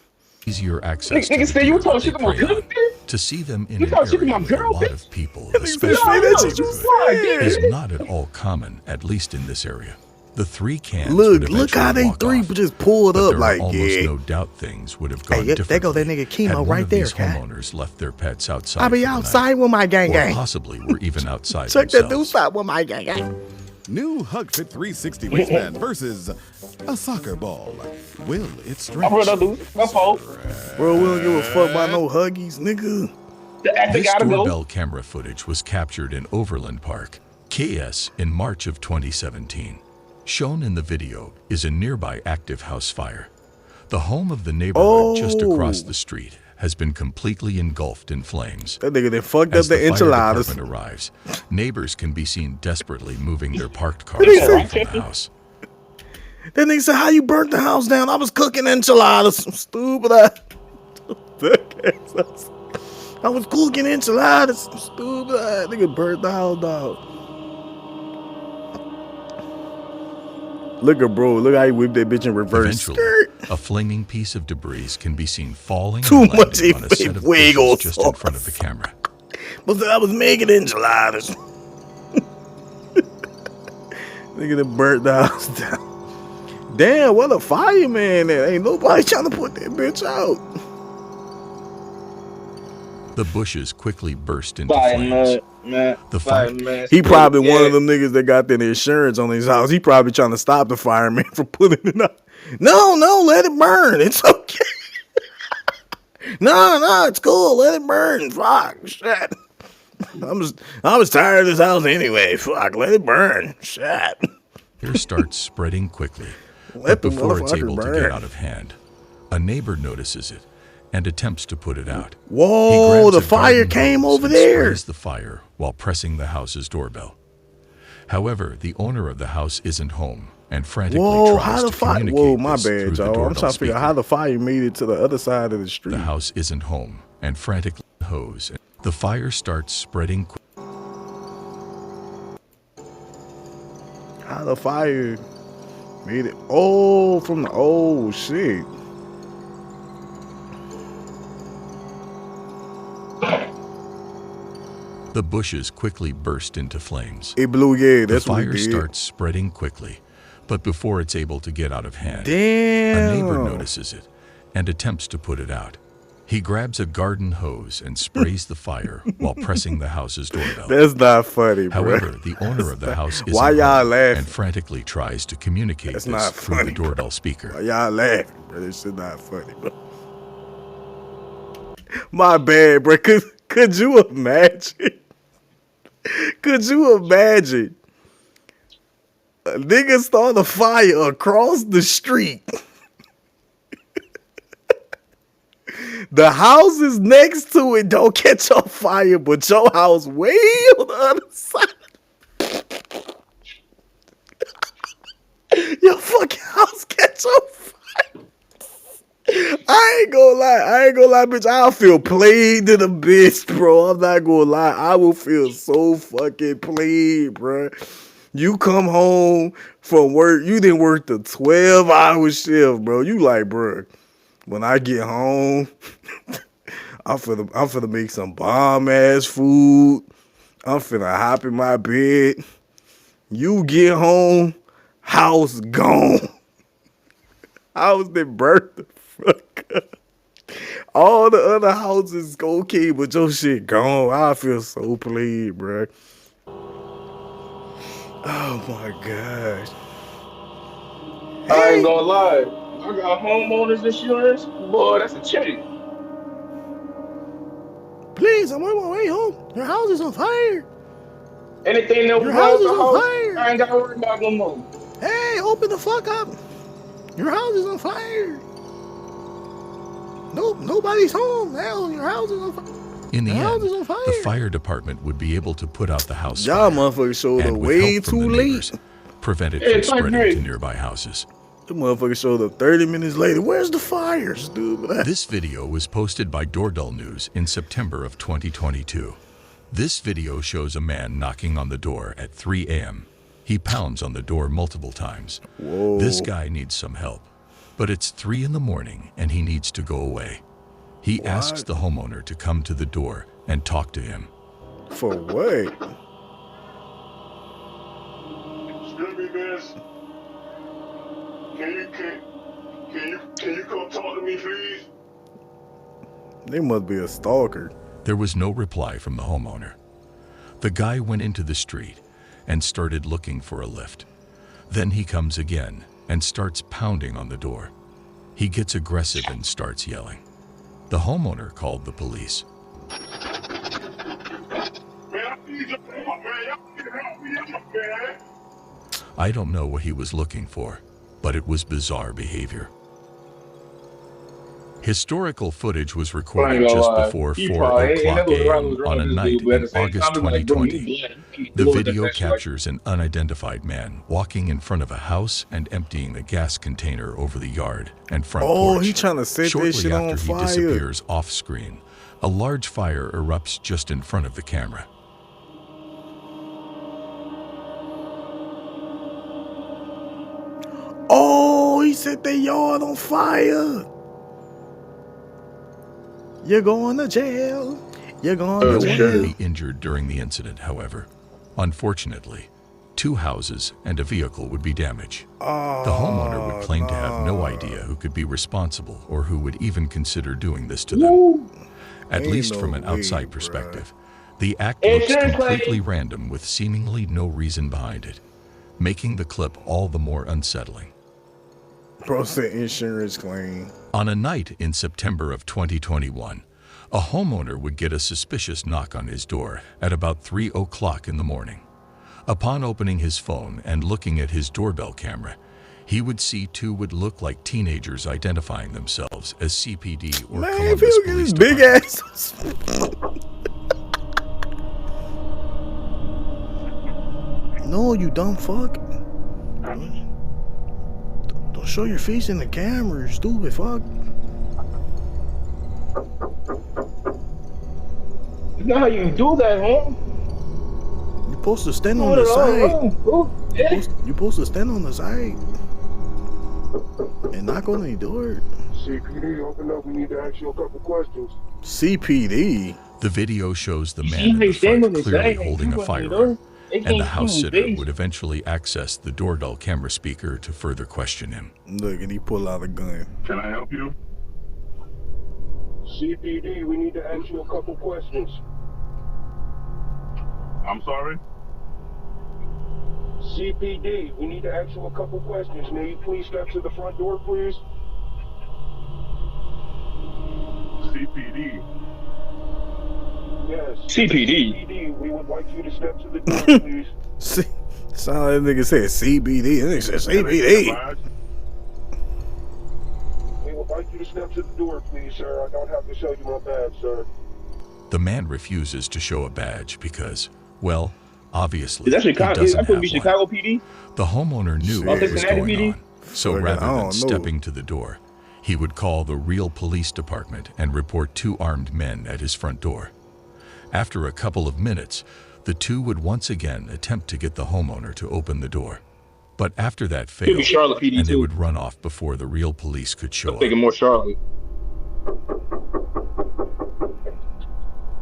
Easier access to nigga the said you gear told that shit they to my prey girl, on. bitch. To see them in You an told shit to area my with a girl, lot bitch. of people, Nigga especially say that in shit you neighborhood, said. is not at all common, at least in this area. The three cans Look, would look how eventually they walk three off, just pulled but up there like, are almost yeah. no doubt things would have Hey, gone yeah, differently. there go that nigga Chemo had one right of these there, cat. homeowners left their pets outside I be for the outside night, with my gang or gang. possibly were even outside Check that themselves. dude out with my gang gang. New HugFit 360 waistband versus a soccer ball. Will it stretch? I'm gonna lose. My fault. Bro, we don't give a fuck about no huggies, nigga. The actor This gotta doorbell go. camera footage was captured in Overland Park, KS, in March of 2017. Shown in the video is a nearby active house fire. The home of the neighborhood just across the street has been completely engulfed in flames. That nigga, they fucked up As the the fire enchiladas. department arrives, neighbors can be seen desperately moving their parked cars What away he from the house. That nigga said, how you burnt the house down? I was cooking enchiladas. Stupid ass. I was cooking enchiladas. Stupid ass. Nigga burnt the house down. Look at bro. Look how he whipped that bitch in reverse. Eventually, a flaming piece of debris can be seen falling Too and much landing on a set of wiggle bushes just in front of the camera. But I was making enchiladas. Nigga that burnt the house down. Damn, what a fireman at. Ain't nobody trying to put that bitch out. The bushes quickly burst into Fire, flames. man. The Fire, fire, man. He probably Yeah. one of them niggas that got their insurance on his house. He probably trying to stop the fireman from putting it out. No, let it burn. It's okay. No, it's cool. Let it burn. Fuck, shit. I was tired of this house anyway. Fuck, let it burn. Shit. Fire starts spreading quickly, Let but the before it's motherfucker able to burn. get out of hand, a neighbor notices it and attempts to put it out. Whoa, He grabs the a fire garden came hose over and there. sprays the fire while pressing the house's doorbell. However, the owner of the house isn't home and frantically Whoa, tries how the to fire? communicate Whoa, my this through bad, the y'all. I'm doorbell trying to figure out speaker. how the fire made it to the other side of the street. The house isn't home and frantically hose. The fire starts spreading quickly. How the fire made it? Oh, from the old shit. The bushes quickly burst into flames. It blew, yeah, that's the what it fire did. starts spreading quickly, but before it's able to get out of hand, Damn. a neighbor notices it and attempts to put it out. He grabs a garden hose and sprays the fire while pressing the house's doorbell. That's not funny, bro. However, the owner of the house isn't Why y'all home laughing? and frantically tries to communicate That's this not through funny, the doorbell bro. speaker. Why y'all laughing, bro? This shit not funny, bro. My bad, bro. Could you imagine? Could you imagine a nigga start a fire across the street? The houses next to it don't catch on fire, but your house way on the other side. Your fucking house catch on fire. I ain't gonna lie, bitch. I'll feel played to the bitch, bro. I'm not gonna lie. I will feel so fucking played, bro. You come home from work, you didn't work the 12-hour shift, bro. You like, bro, when I get home, I'm finna make some bomb ass food. I'm finna hop in my bed. You get home, house gone. House that burnt the fuck up. All the other houses okay, but your shit gone. I feel so played, bro. Oh my gosh. I ain't gonna lie. I got homeowners insurance. Boy, that's a check. Please, I'm on my way home. Your house is on fire. Anything that was Your wrong house with is the on house, fire. I ain't gotta worry about no more. Hey, open the fuck up. Your house is on fire. Nope, nobody's home. Hell, your house is on fire. In the Your house end, is on fire. the fire department would be able to put out the house Y'all fire, motherfuckers showed up and with way help from too the late. neighbors, prevent it Yeah, from it's like spreading great. to nearby houses. The motherfucker showed up 30 minutes later. Where's the fires, dude? This video was posted by Doorbell News in September of 2022. This video shows a man knocking on the door at 3 a.m. He pounds on the door multiple times. Whoa. This guy needs some help, but it's 3 in the morning and he needs to go away. He asks the homeowner to come to the door and talk to him. For what? Excuse me, miss. Can you come talk to me, please? They must be a stalker. There was no reply from the homeowner. The guy went into the street and started looking for a lift. Then he comes again and starts pounding on the door. He gets aggressive and starts yelling. The homeowner called the police. Man, I need your help, man. Y'all need to help me out, man. I don't know what he was looking for, but it was bizarre behavior. Historical footage was recorded just before 4 o'clock a.m. on a night in August 2020. The video captures an unidentified man walking in front of a house and emptying a gas container over the yard and front porch. Oh, he trying to set Shortly this shit on after he fire. disappears off screen, a large fire erupts just in front of the camera. Oh, he set their yard on fire. You're going to jail. You're going to jail. Be injured during the incident, however. Unfortunately, 2 houses and a vehicle would be damaged. The homeowner would claim to have no idea who could be responsible or who would even consider doing this to them. At least from an outside perspective, the act looks completely random with seemingly no reason behind it, making the clip all the more unsettling. Bro said insurance claim. On a night in September of 2021, a homeowner would get a suspicious knock on his door at about 3 o'clock in the morning. Upon opening his phone and looking at his doorbell camera, he would see 2 would look like teenagers identifying themselves as CPD or Columbus Police big Department. ass. No, you dumb fuck. Don't show your face in the camera, you stupid fuck. You know how you do that, huh? You're supposed to stand on the side. You're supposed to stand on the side and knock on the door. CPD, open up. We need to ask you a couple questions. CPD? The video shows the man in the front clearly holding a firearm, and the house sitter would eventually access the doorbell camera speaker to further question him. Look, and he pull out a gun. Can I help you? CPD, we need to ask you a couple questions. I'm sorry? CPD, we need to ask you a couple questions. May you please step to the front door, please? CPD. Yes. CPD. CPD, we would like you to step to the door, please. Sound like that nigga said CBD. That nigga said CBD. We would like you to step to the door, please, sir. I don't have to show you my badge, sir. The man refuses to show a badge because, well, obviously, Is that Chicago? he doesn't That could have be one. Chicago PD? The homeowner knew what was going on, so rather than stepping to the door, he would call the real police department and report 2 armed men at his front door. After a couple of minutes, the 2 would once again attempt to get the homeowner to open the door. But after that failed, and they would run off before the real police could show up. Thinking more Charlotte.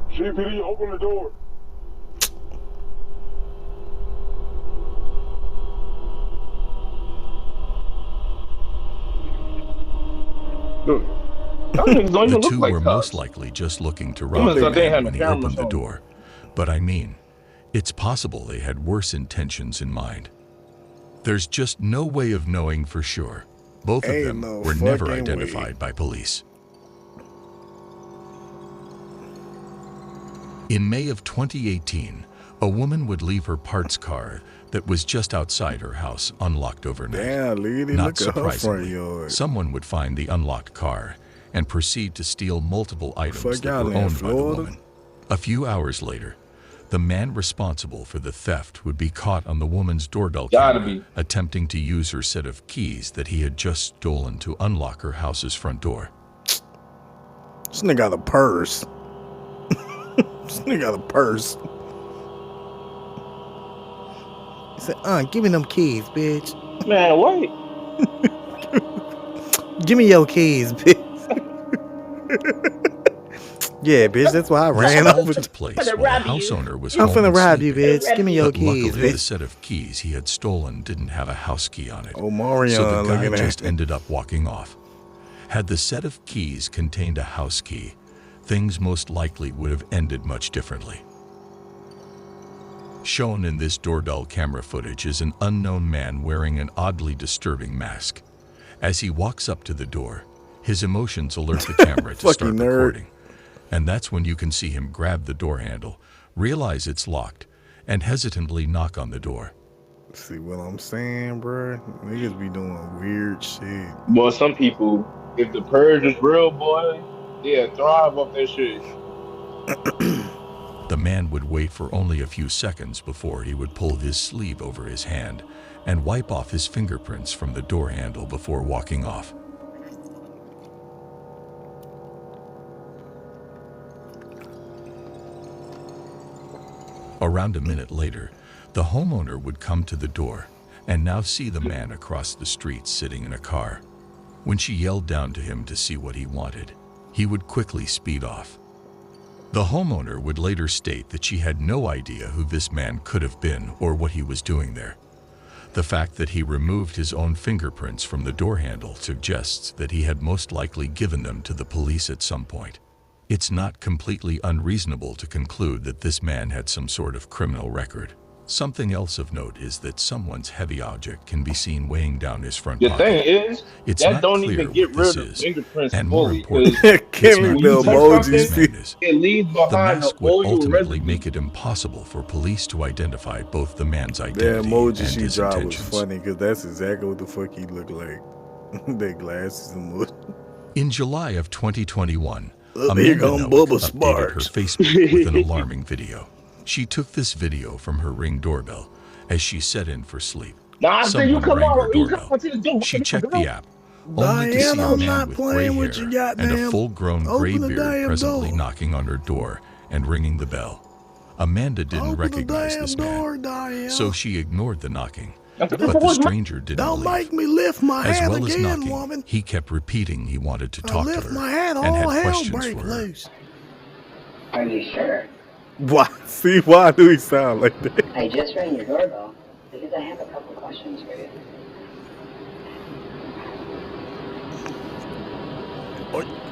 CPD, open the door. The 2 were most likely just looking to rob the man when he opened the door. But I mean, it's possible they had worse intentions in mind. There's just no way of knowing for sure. Both of them were never identified by police. In May of 2018, a woman would leave her parts car that was just outside her house unlocked overnight. Damn, lady, Not look at her front surprisingly, yard. someone would find the unlocked car and proceed to steal multiple items that y'all were in owned by the Florida? woman. A few hours later, the man responsible for the theft would be caught on the woman's doorbell camera attempting to use her set of keys that he had just stolen to unlock her house's front door. This nigga got a purse. This nigga got a purse. He said, give me them keys, bitch. Man, what? Give me your keys, bitch. Yeah, bitch, that's why I ran This all over. took place while the house owner was I'm home finna and rob you, sleeping. bitch. Give me your But keys, luckily, the bitch. set of keys he had stolen didn't have a house key on it. Oh, Marion, so the guy looking at just me. ended up walking off. Had the set of keys contained a house key, things most likely would have ended much differently. Shown in this doorbell camera footage is an unknown man wearing an oddly disturbing mask. As he walks up to the door, his emotions alert the camera to start recording. And that's when you can see him grab the door handle, realize it's locked, and hesitantly knock on the door. See what I'm saying, bro? Niggas be doing weird shit. Boy, some people, if the purge is real, boy, yeah, thrive off that shit. The man would wait for only a few seconds before he would pull his sleeve over his hand and wipe off his fingerprints from the door handle before walking off. Around a minute later, the homeowner would come to the door and now see the man across the street sitting in a car. When she yelled down to him to see what he wanted, he would quickly speed off. The homeowner would later state that she had no idea who this man could have been or what he was doing there. The fact that he removed his own fingerprints from the door handle suggests that he had most likely given them to the police at some point. It's not completely unreasonable to conclude that this man had some sort of criminal record. Something else of note is that someone's heavy object can be seen weighing down his front The pocket. thing is, It's that not don't clear even get what this rid of is, fingerprints and more fully. importantly, Can't it's leave not the clear emojis. what this man is. It leaves The behind mask the would oil ultimately residue. make it impossible for police to identify both the man's That identity emoji and she his dropped was intentions. funny because that's exactly what the fuck he looked like. That glasses emoji. In July of 2021, Oh, here Amanda come Noack Bubba updated her Sparks. Facebook with an alarming video. She took this video from her Ring doorbell as she set in for sleep. Nah, so you Someone come rang her on, you come doorbell. on to the door. She checked Girl. the app, only to Diane, see a I'm man not with gray playing hair with you, and goddamn. a full-grown Open gray the beard damn presently door. knocking on her door and ringing the bell. Amanda didn't Open the recognize damn this door, man, Diane. so she ignored the knocking. That's But the stranger didn't Don't leave. make me lift my As hand well as again, knocking, woman. he kept repeating he wanted to I talk to lift her my hand, and all had hell questions break for her. loose. Are you sure? Why? See, why do he sound like that? I just rang your doorbell because I have a couple questions for you.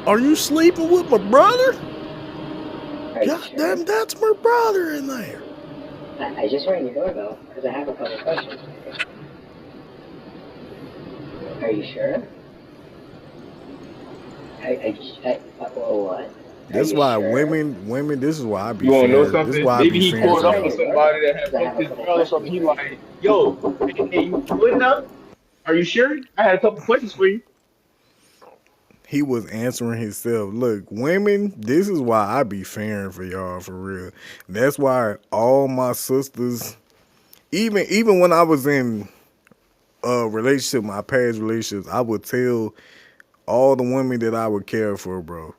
Are you sleeping with my brother? Are you God sure? damn, that's my brother in there. I just rang your doorbell because I have a couple questions for you. Are you sure? What? That's why women, this is why I be You want to know fair. This is something? why I Maybe be he fair pulled to up on y'all. somebody that had fucked his girl or something. He like, yo, hey, you good now? Are you sure? I had a couple questions for you. He was answering himself. Look, women, this is why I be fairing for y'all for real. That's why all my sisters, even when I was in a relationship, my past relationships, I would tell all the women that I would care for, bro,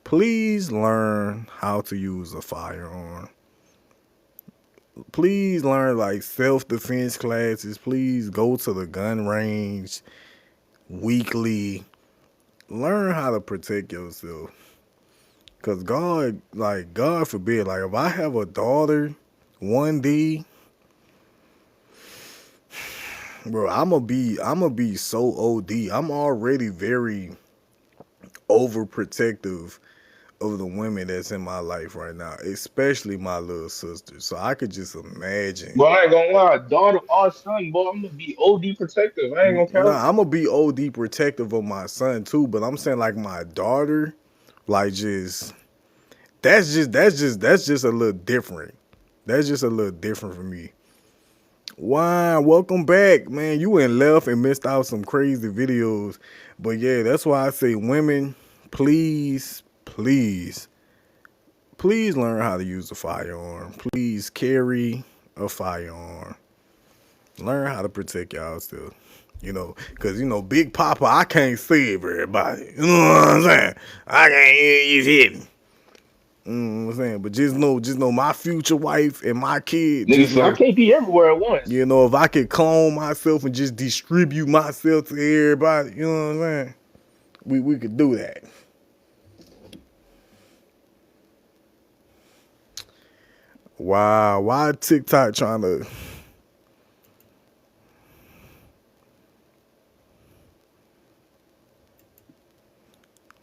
please learn how to use a firearm. Please learn like self-defense classes. Please go to the gun range weekly. Learn how to protect yourself. Cause God forbid, like if I have a daughter one day, bro, I'ma be so OD. I'm already very overprotective of the women that's in my life right now, especially my little sister. So I could just imagine. Well, I ain't gonna lie, daughter or son, boy, I'm gonna be OD protective. I ain't gonna count. Nah, I'm gonna be OD protective of my son too, but I'm saying like my daughter, like that's just a little different. That's just a little different for me. Why? Welcome back, man. You went left and missed out some crazy videos. But yeah, that's why I say women, please learn how to use a firearm. Please carry a firearm. Learn how to protect y'all still. You know, because, you know, Big Papa, I can't save everybody. You know what I'm saying? I can't, he's hitting. I'm saying, but just know my future wife and my kid. Nigga, Just so I know, can't be everywhere at once. you know, if I could clone myself and just distribute myself to everybody, you know what I'm saying? We could do that. Wow, why TikTok trying to?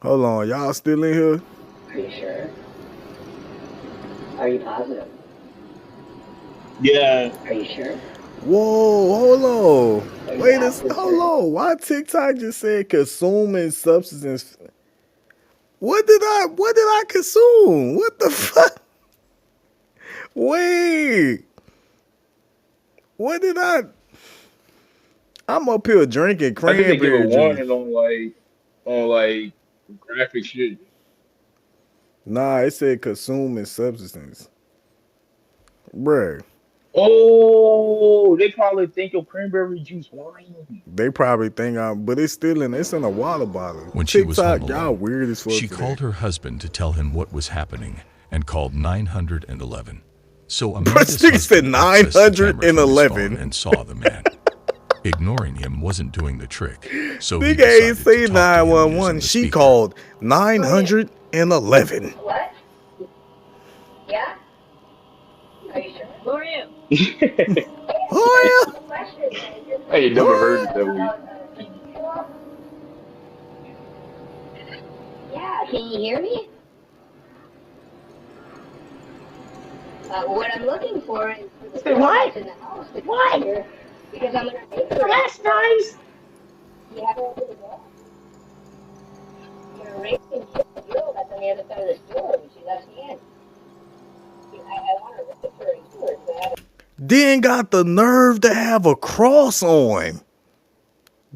Hold on, y'all still in here? Are you sure? Are you positive? Yeah. Are you sure? Whoa, hold on. Wait hold on. Why TikTok just said consuming substances? What did I consume? What the fuck? Wait. What did I'm up here drinking I think they give a cranberry juice. warning on like graphic shit. Nah, it said consuming substance. Bruh. Oh, they probably think your cranberry juice wine. They probably think but it's in a water bottle. When she was home TikTok, y'all alone, weird as fuck. she called her husband to tell him what was happening and called 911. So Amanda's Nigga said husband accessed the camera from his 911 phone and saw the man. Ignoring him wasn't doing the trick, so he Nigga ain't decided say to talk to him 911. using the She speaker. called 911. What? Yeah? Are you sure? Who are you? Oh I ain't never heard it that way. Yeah, can you hear me? What I'm looking for is the what? In the house. What? Because I'm gonna make her. That's nice. You have to open the door. You're racing the girl that's on the other side of the store when she lets me in. I want to race her into her. So I have Then got the nerve to have a cross on.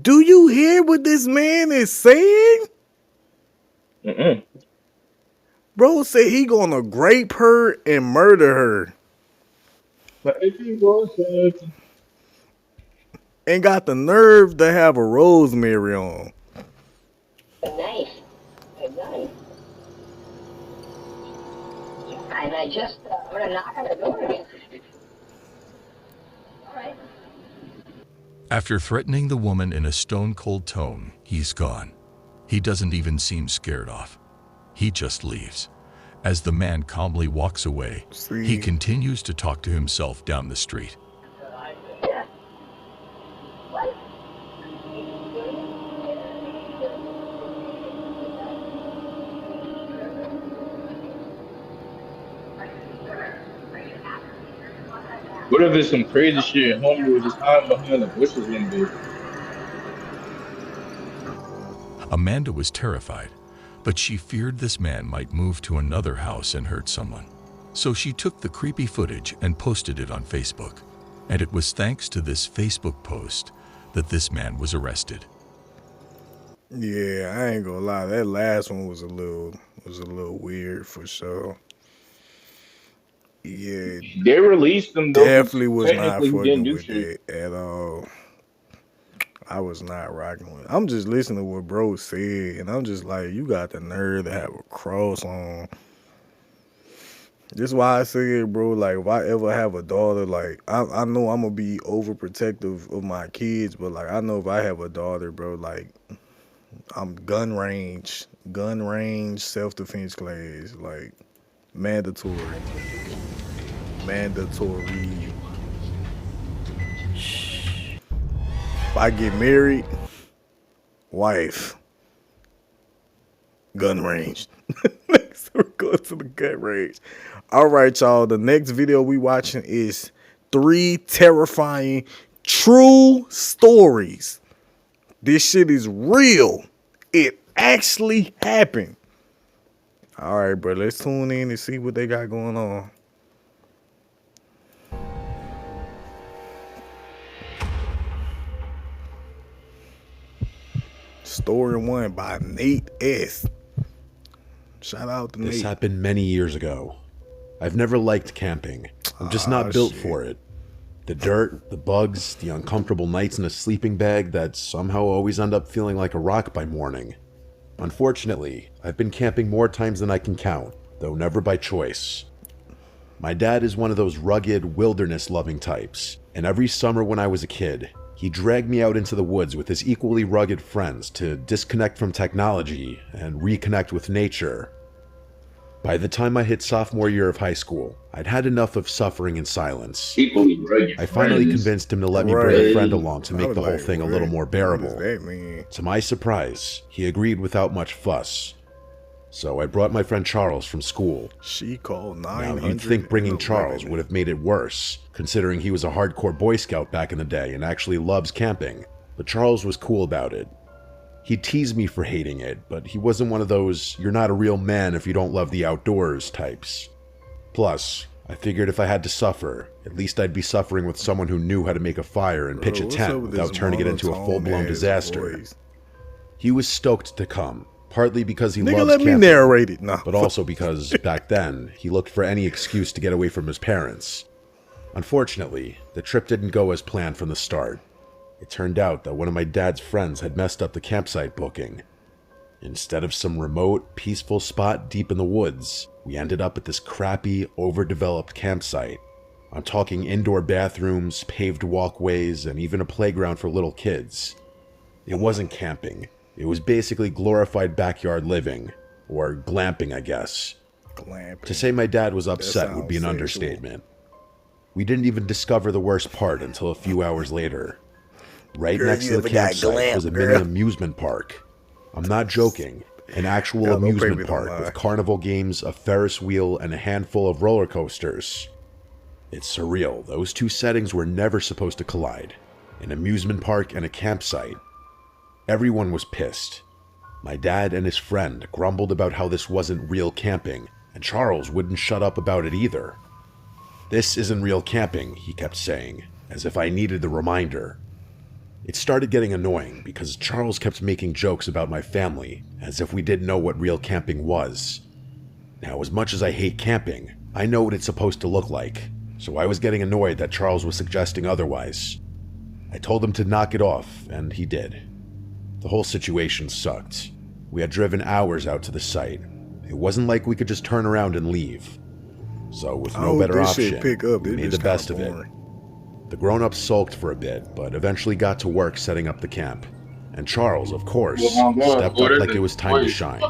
Do you hear what this man is saying? Bro said he gonna grape her and murder her. And got the nerve to have a rosemary on. a knife, a gun. Yeah, and I just, I'm gonna knock on the door again. All right. After threatening the woman in a stone-cold tone, he's gone. He doesn't even seem scared off. He just leaves. As the man calmly walks away, he continues to talk to himself down the street. What if it's some crazy shit and homie was just hiding behind the bushes one day? Amanda was terrified, but she feared this man might move to another house and hurt someone. So she took the creepy footage and posted it on Facebook. And it was thanks to this Facebook post that this man was arrested. Yeah, I ain't gonna lie. That last one was a little weird for sure. Yeah, They released them though. definitely was not Technically, he didn't fucking do with shit. it at all. I was not rocking with it. I'm just listening to what bro said, and I'm just like, you got the nerve to have a cross on. This is why I said, bro, like, if I ever have a daughter, like, I know I'm gonna be overprotective of my kids, but like, I know if I have a daughter, bro, like, I'm gun range, self-defense class, like, mandatory. If I get married, wife, gun range. So we're going to the gun range. All right, y'all. The next video we watching is 3 terrifying true stories. This shit is real. It actually happened. All right, bro. Let's tune in and see what they got going on. Story 1 by Nate S. Shout out to Nate. This happened many years ago. I've never liked camping. I'm just not built for it. The dirt, the bugs, the uncomfortable nights in a sleeping bag that somehow always end up feeling like a rock by morning. Unfortunately, I've been camping more times than I can count, though never by choice. My dad is one of those rugged, wilderness-loving types, and every summer when I was a kid, he dragged me out into the woods with his equally rugged friends to disconnect from technology and reconnect with nature. By the time I hit sophomore year of high school, I'd had enough of suffering in silence. I finally convinced him to let me bring a friend along to make the whole thing a little more bearable. To my surprise, he agreed without much fuss. So I brought my friend Charles from school. She called 900. Now, you'd think bringing Charles would have made it worse, considering he was a hardcore Boy Scout back in the day and actually loves camping, but Charles was cool about it. He'd tease me for hating it, but he wasn't one of those "you're not a real man if you don't love the outdoors" types. Plus, I figured if I had to suffer, at least I'd be suffering with someone who knew how to make a fire and pitch a tent without turning it into a full-blown disaster. He was stoked to come, partly because he loves camping, but also because, back then, he looked for any excuse to get away from his parents. Unfortunately, the trip didn't go as planned from the start. It turned out that one of my dad's friends had messed up the campsite booking. Instead of some remote, peaceful spot deep in the woods, we ended up at this crappy, overdeveloped campsite. I'm talking indoor bathrooms, paved walkways, and even a playground for little kids. It wasn't camping. It was basically glorified backyard living, or glamping, I guess. Glamping. To say my dad was upset would be an understatement. We didn't even discover the worst part until a few hours later. Right next to the campsite was a mini amusement park. I'm not joking. An actual amusement park with carnival games, a Ferris wheel, and a handful of roller coasters. It's surreal. Those two settings were never supposed to collide. An amusement park and a campsite. Everyone was pissed. My dad and his friend grumbled about how this wasn't real camping, and Charles wouldn't shut up about it either. "This isn't real camping," he kept saying, as if I needed the reminder. It started getting annoying because Charles kept making jokes about my family, as if we didn't know what real camping was. Now, as much as I hate camping, I know what it's supposed to look like, so I was getting annoyed that Charles was suggesting otherwise. I told him to knock it off, and he did. The whole situation sucked. We had driven hours out to the site. It wasn't like we could just turn around and leave. So with no better option, we made the best of it. The grown-ups sulked for a bit, but eventually got to work setting up the camp. And Charles, of course, stepped up like it was time to shine.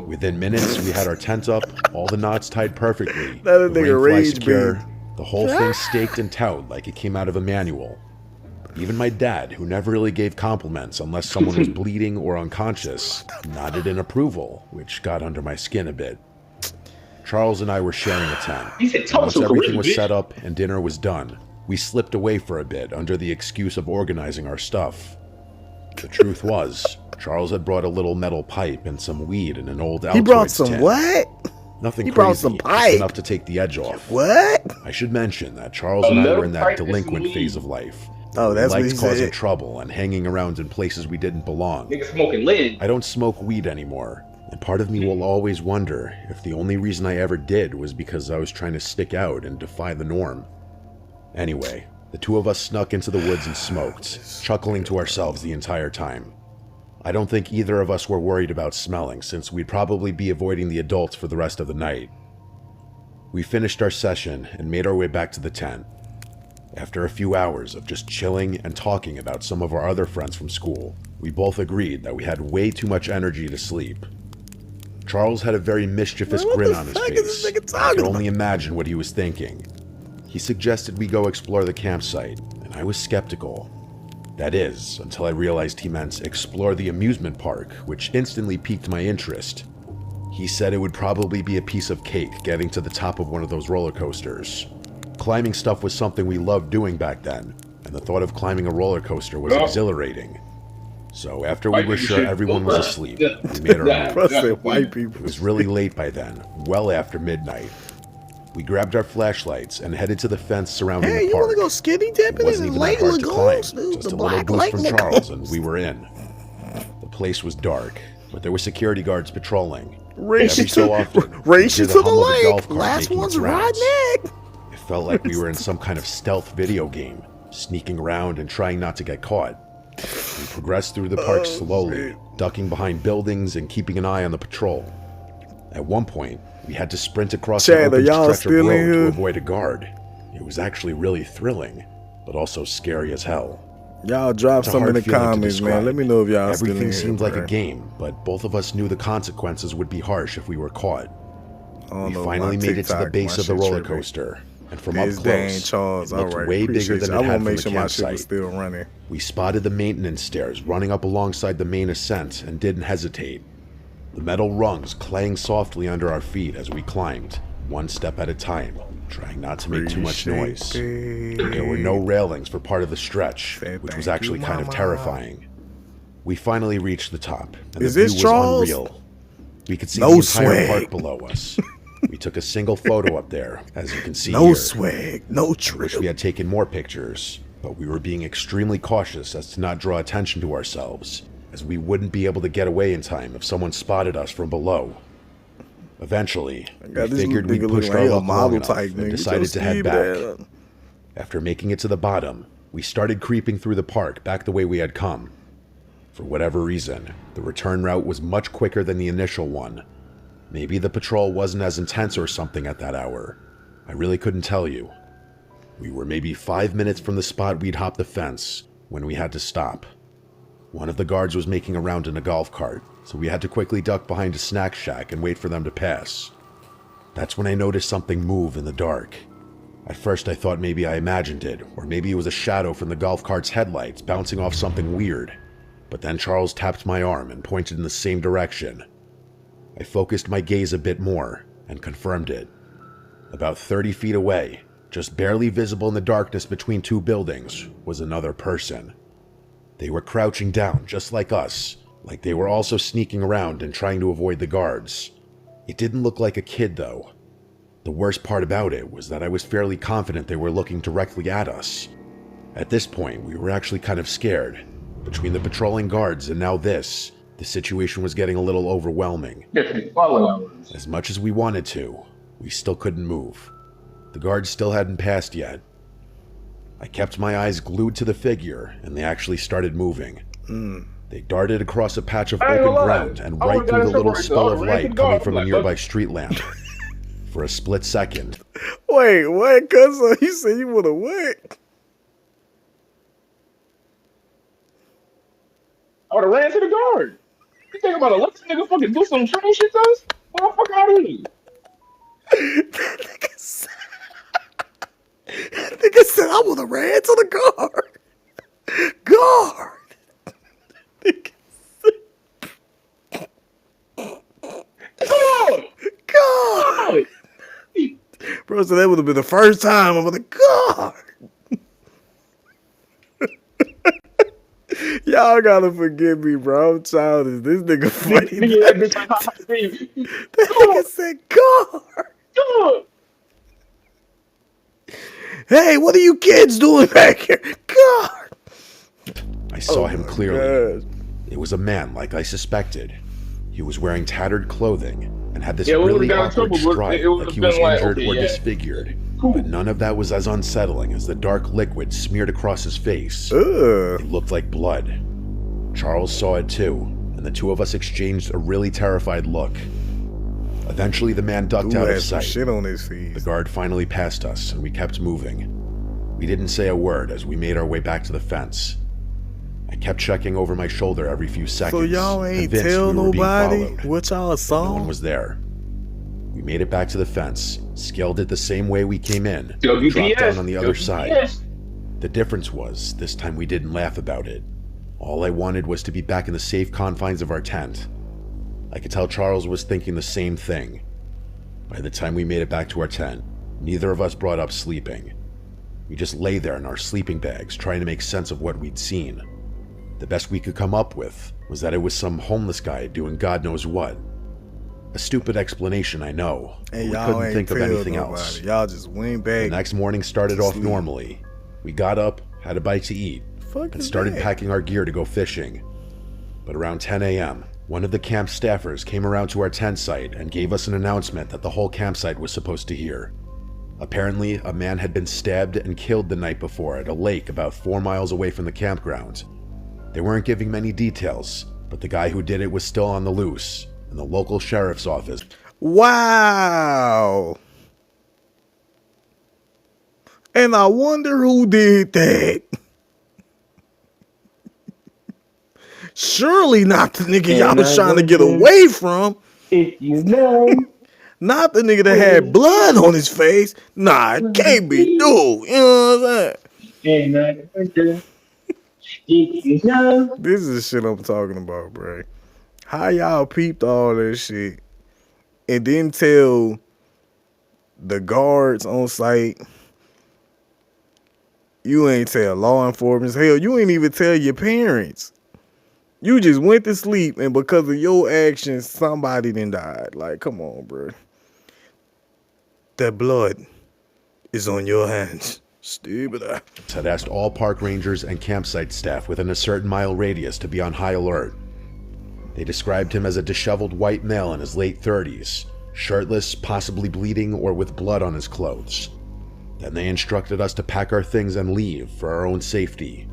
Within minutes, we had our tent up, all the knots tied perfectly, the rainfly secure, the whole thing staked and towed like it came out of a manual. Even my dad, who never really gave compliments unless someone was bleeding or unconscious, nodded in approval, which got under my skin a bit. Charles and I were sharing a tent. Once everything was set up and dinner was done, we slipped away for a bit under the excuse of organizing our stuff. The truth was, Charles had brought a little metal pipe and some weed in an old Altoids He brought some tin. what? Nothing He crazy, brought some just pipe. enough to take the edge off. What? I should mention that Charles and I were in that delinquent phase of life. Oh, that's we what he liked causing said. trouble and hanging around in places we didn't belong. Nigga smoking lead. I don't smoke weed anymore, and part of me will always wonder if the only reason I ever did was because I was trying to stick out and defy the norm. Anyway, the two of us snuck into the woods and smoked, chuckling to ourselves the entire time. I don't think either of us were worried about smelling, since we'd probably be avoiding the adults for the rest of the night. We finished our session and made our way back to the tent. After a few hours of just chilling and talking about some of our other friends from school, we both agreed that we had way too much energy to sleep. Charles had a very mischievous grin on his face. I could only imagine what he was thinking. He suggested we go explore the campsite, and I was skeptical. That is, until I realized he meant explore the amusement park, which instantly piqued my interest. He said it would probably be a piece of cake getting to the top of one of those roller coasters. Climbing stuff was something we loved doing back then, and the thought of climbing a roller coaster was exhilarating. So after we were sure everyone was asleep, we made our move. It was really late by then, well after midnight. We grabbed our flashlights and headed to the fence surrounding the park. You want to go skinny dipping It wasn't in even Lake that hard to climb, Lagoons, dude? just The a little Black boost Lake from Lagoons. Charles and we were in. The place was dark, but there were security guards patrolling. Race Every you so to- often, race we'd you hear to the hum of a lake. golf cart Last making one's its rounds. riding. It felt like we were in some kind of stealth video game, sneaking around and trying not to get caught. We progressed through the park slowly, ducking behind buildings and keeping an eye on the patrol. At one point, we had to sprint across Chad, an open y'all stretch of still in road to here? avoid a guard. It was actually really thrilling, but also scary as hell. Y'all drop It's a some in hard the feeling to comments, man. describe. Let me know if y'all still in Everything here, seemed like a bro. game, but both of us knew the consequences would be harsh if we were caught. I We don't know, finally my made it to the TikTok, base my of the shit roller tripping. coaster, and from up Biz Dane close, Charles, it looked alright, way bigger appreciate than you. it I had wanna from make the sure my shit was campsite. still running. We spotted the maintenance stairs running up alongside the main ascent and didn't hesitate. The metal rungs clang softly under our feet as we climbed, one step at a time, trying not to make too much noise. There were no railings for part of the stretch, which was actually kind of terrifying. We finally reached the top, and Is the view this was Charles? unreal. We could see No the entire swag. park below us. We took a single photo up there, as you can see No here. swag, no I wish trip. we had taken more pictures, but we were being extremely cautious as to not draw attention to ourselves, as we wouldn't be able to get away in time if someone spotted us from below. Eventually, we God, this figured we'd nigga pushed look our like a luck long model enough type and nigga. decided Just to head leave back. that. After making it to the bottom, we started creeping through the park back the way we had come. For whatever reason, the return route was much quicker than the initial one. Maybe the patrol wasn't as intense or something at that hour. I really couldn't tell you. We were maybe 5 minutes from the spot we'd hopped the fence when we had to stop. One of the guards was making a round in a golf cart, so we had to quickly duck behind a snack shack and wait for them to pass. That's when I noticed something move in the dark. At first I thought maybe I imagined it, or maybe it was a shadow from the golf cart's headlights bouncing off something weird. But then Charles tapped my arm and pointed in the same direction. I focused my gaze a bit more and confirmed it. About 30 feet away, just barely visible in the darkness between two buildings, was another person. They were crouching down just like us, like they were also sneaking around and trying to avoid the guards. It didn't look like a kid though. The worst part about it was that I was fairly confident they were looking directly at us. At this point, we were actually kind of scared. Between the patrolling guards and now this, the situation was getting a little overwhelming. As much as we wanted to, we still couldn't move. The guards still hadn't passed yet. I kept my eyes glued to the figure, and they actually started moving. They darted across a patch of open ground and right through the little spell of light coming from a nearby street lamp. For a split second, Wait, what? Cuz you said you would have what? I would have ran to the guard. You think I'm about to let this nigga fucking do some train shit to us? Well, fuck out of here. Nigga said I would have ran to the guard. Guard. Come on! God. Bro, so that would have been the first time I'm like, God. Y'all gotta forgive me, bro. I'm childish. This nigga funny. That nigga said, God. God. Hey, what are you kids doing back here? God. I saw him clearly. It was a man like I suspected. He was wearing tattered clothing and had this really awkward stride like he was injured or disfigured. But none of that was as unsettling as the dark liquid smeared across his face. It looked like blood. Charles saw it too, and the two of us exchanged a really terrified look. Eventually the man ducked out of sight. Shit on his feet. The guard finally passed us, and we kept moving. We didn't say a word as we made our way back to the fence. I kept checking over my shoulder every few seconds. So y'all ain't convinced tell we were being nobody followed. what y'all saw? No one was there. We made it back to the fence, scaled it the same way we came in, Yo, and dropped BTS, down on the yo, other BTS. side. The difference was, this time we didn't laugh about it. All I wanted was to be back in the safe confines of our tent. I could tell Charles was thinking the same thing. By the time we made it back to our tent, neither of us brought up sleeping. We just lay there in our sleeping bags, trying to make sense of what we'd seen. The best we could come up with was that it was some homeless guy doing God knows what. A stupid explanation, I know, but we couldn't think of anything else. Y'all just went back. The next morning started off normally. We got up, had a bite to eat, and started packing our gear to go fishing. But around 10 a.m., one of the camp staffers came around to our tent site and gave us an announcement that the whole campsite was supposed to hear. Apparently, a man had been stabbed and killed the night before at a lake about 4 miles away from the campground. They weren't giving many details, but the guy who did it was still on the loose, and the local sheriff's office. Wow. And I wonder who did that. Surely not the nigga y'all was trying to get away from. If you know. Not the nigga that had blood on his face. Nah, it can't be dude. You know what I'm saying? And I wonder if you know. This is the shit I'm talking about, bro. How y'all peeped all that shit and didn't tell the guards on site? You ain't tell law enforcement. Hell, you ain't even tell your parents. You just went to sleep, and because of your actions, somebody done died. Like, come on, bro. That blood is on your hands. Stupid. Had asked all park rangers and campsite staff within a certain mile radius to be on high alert. They described him as a disheveled white male in his late 30s, shirtless, possibly bleeding, or with blood on his clothes. Then they instructed us to pack our things and leave for our own safety.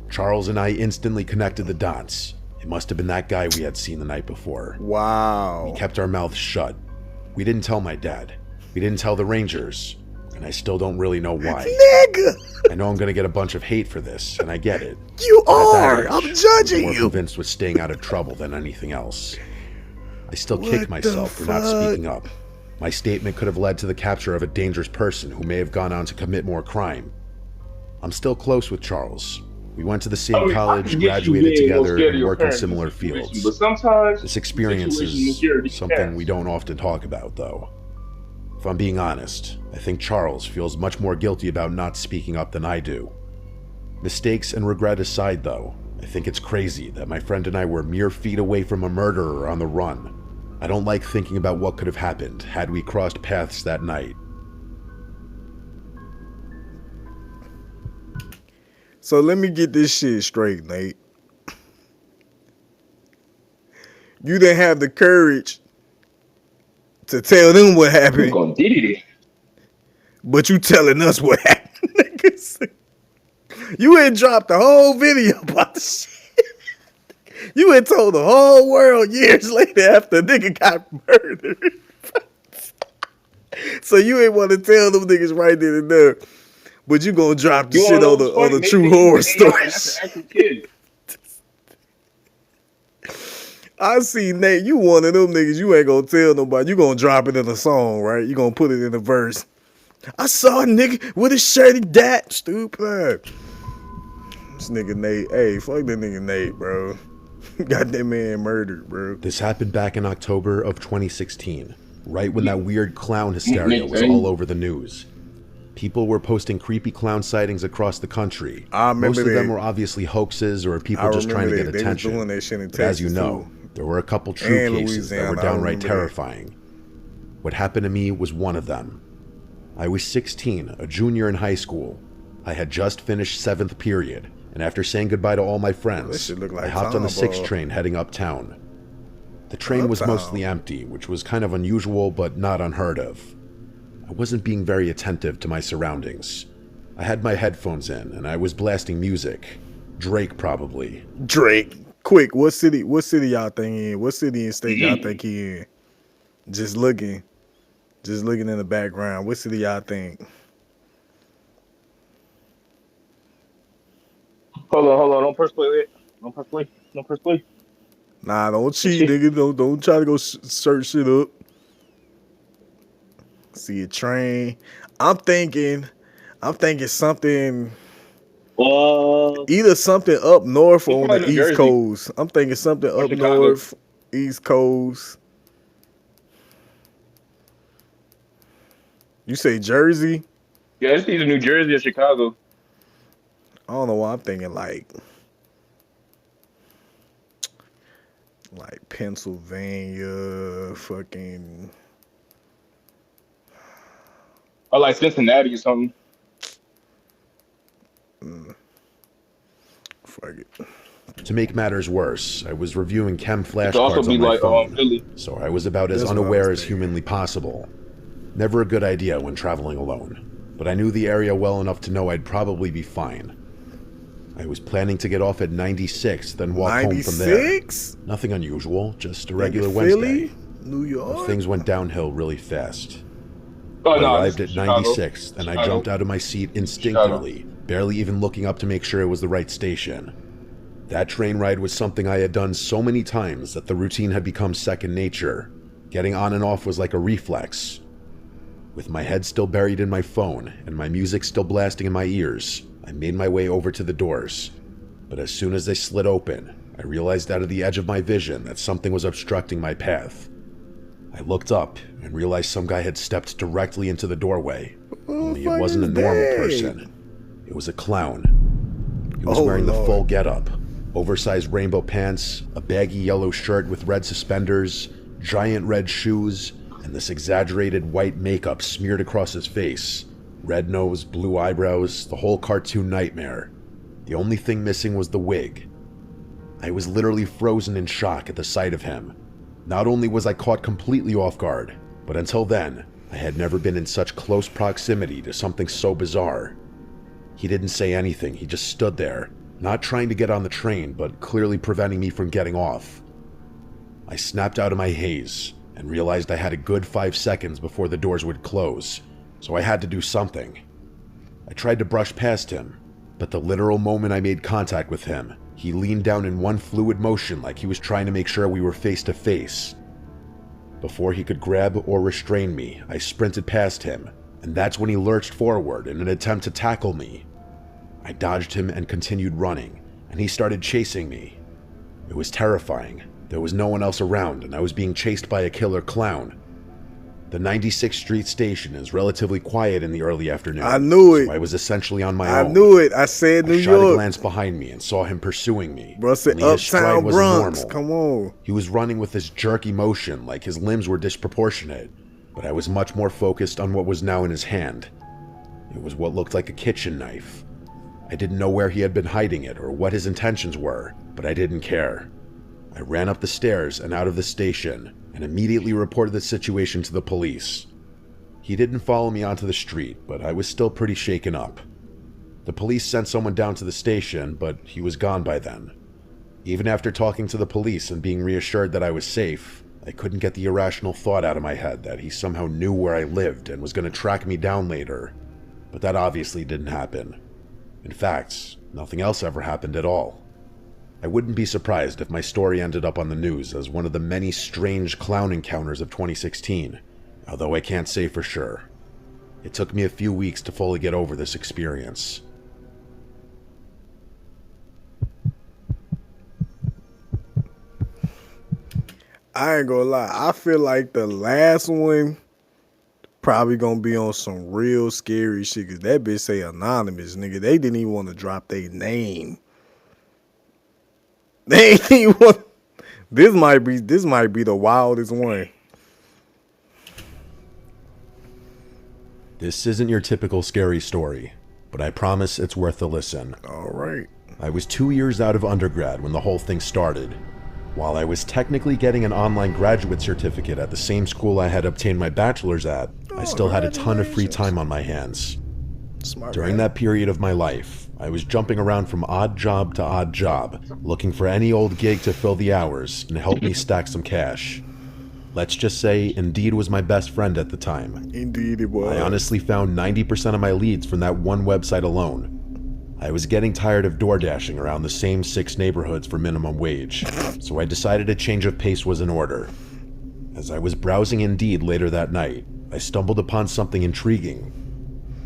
Charles and I instantly connected the dots. It must have been that guy we had seen the night before. Wow. We kept our mouths shut. We didn't tell my dad. We didn't tell the Rangers. And I still don't really know why. Nigga! I know I'm gonna get a bunch of hate for this, and I get it. You are! I'm judging you! I'm more you! convinced with staying out of trouble than anything else. I still kick myself for not speaking up. My statement could have led to the capture of a dangerous person who may have gone on to commit more crime. I'm still close with Charles. We went to the same college, graduated together, and worked in similar fields. But sometimes this experience is something we don't often talk about, though. If I'm being honest, I think Charles feels much more guilty about not speaking up than I do. Mistakes and regret aside, though, I think it's crazy that my friend and I were mere feet away from a murderer on the run. I don't like thinking about what could have happened had we crossed paths that night. So let me get this shit straight, Nate. You didn't have the courage to tell them what happened. But you telling us what happened. You had dropped the whole video about the shit. You had told the whole world years later after a nigga got murdered. So you ain't want to tell them niggas right then and there. But you gonna drop the shit on the true horror stories. I see, Nate, you one of them niggas, you ain't gonna tell nobody. You gonna drop it in a song, right? You gonna put it in a verse. I saw a nigga with his shirty dat. Stupid. This nigga Nate, hey, fuck that nigga Nate, bro. Got that man murdered, bro. This happened back in October of 2016, right when that weird clown hysteria was all over the news. People were posting creepy clown sightings across the country. Most of them were obviously hoaxes or people just trying to get attention. But as you know, there were a couple true cases that were downright terrifying. What happened to me was one of them. I was 16, a junior in high school. I had just finished 7th period, and after saying goodbye to all my friends, I hopped on the 6 train heading uptown. The train was mostly empty, which was kind of unusual but not unheard of. I wasn't being very attentive to my surroundings. I had my headphones in, and I was blasting music. Drake, probably. Drake. Quick, what city y'all think he in? What city and state y'all think he in? Just looking in the background. What city y'all think? Hold on. Don't press play. Don't press play. Nah, don't cheat, nigga. Don't try to go search shit up. See a train. I'm thinking something. Either something up north or on the East Coast. I'm thinking something up north, East Coast. You say Jersey? Yeah, it's either New Jersey or Chicago. I don't know why I'm thinking like Pennsylvania, fucking. Or like Cincinnati or something. Fuck it. To make matters worse, I was reviewing chem flashcards on my phone, so I was about as unaware as humanly possible. Never a good idea when traveling alone, but I knew the area well enough to know I'd probably be fine. I was planning to get off at 96, then walk home from there. 96? Nothing unusual, just a regular Wednesday. New York? Things went downhill really fast. Oh, I no, arrived this at is Chicago. 96, and I jumped out of my seat instinctively, barely even looking up to make sure it was the right station. That train ride was something I had done so many times that the routine had become second nature. Getting on and off was like a reflex. With my head still buried in my phone and my music still blasting in my ears, I made my way over to the doors. But as soon as they slid open, I realized out of the edge of my vision that something was obstructing my path. I looked up and realized some guy had stepped directly into the doorway. Only it wasn't a normal person. It was a clown. He was wearing the full getup. Oversized rainbow pants, a baggy yellow shirt with red suspenders, giant red shoes, and this exaggerated white makeup smeared across his face. Red nose, blue eyebrows, the whole cartoon nightmare. The only thing missing was the wig. I was literally frozen in shock at the sight of him. Not only was I caught completely off guard, but until then, I had never been in such close proximity to something so bizarre. He didn't say anything, he just stood there, not trying to get on the train, but clearly preventing me from getting off. I snapped out of my haze and realized I had a good 5 seconds before the doors would close, so I had to do something. I tried to brush past him, but the literal moment I made contact with him, he leaned down in one fluid motion like he was trying to make sure we were face to face. Before he could grab or restrain me, I sprinted past him, and that's when he lurched forward in an attempt to tackle me. I dodged him and continued running, and he started chasing me. It was terrifying. There was no one else around, and I was being chased by a killer clown. The 96th Street station is relatively quiet in the early afternoon. I knew it. So I was essentially on my own. I knew it. I said New I shot York. a glance behind me and saw him pursuing me. Bro, said Only his stride Uptown wasn't Bronx. normal. Come on. He was running with this jerky motion like his limbs were disproportionate, but I was much more focused on what was now in his hand. It was what looked like a kitchen knife. I didn't know where he had been hiding it or what his intentions were, but I didn't care. I ran up the stairs and out of the station and immediately reported the situation to the police. He didn't follow me onto the street, but I was still pretty shaken up. The police sent someone down to the station, but he was gone by then. Even after talking to the police and being reassured that I was safe, I couldn't get the irrational thought out of my head that he somehow knew where I lived and was going to track me down later. But that obviously didn't happen. In fact, nothing else ever happened at all. I wouldn't be surprised if my story ended up on the news as one of the many strange clown encounters of 2016, although I can't say for sure. It took me a few weeks to fully get over this experience. I ain't gonna lie. I feel like the last one probably gonna be on some real scary shit, cause that bitch say anonymous, nigga. They didn't even want to drop their name. They ain't even want. This might be the wildest one. This isn't your typical scary story, but I promise it's worth a listen. All right. I was 2 years out of undergrad when the whole thing started. While I was technically getting an online graduate certificate at the same school I had obtained my bachelor's at, I still had a ton of free time on my hands. During that period of my life, I was jumping around from odd job to odd job, looking for any old gig to fill the hours and help me stack some cash. Let's just say Indeed was my best friend at the time. Indeed it was. I honestly found 90% of my leads from that one website alone. I was getting tired of door dashing around the same 6 neighborhoods for minimum wage, so I decided a change of pace was in order. As I was browsing Indeed later that night, I stumbled upon something intriguing.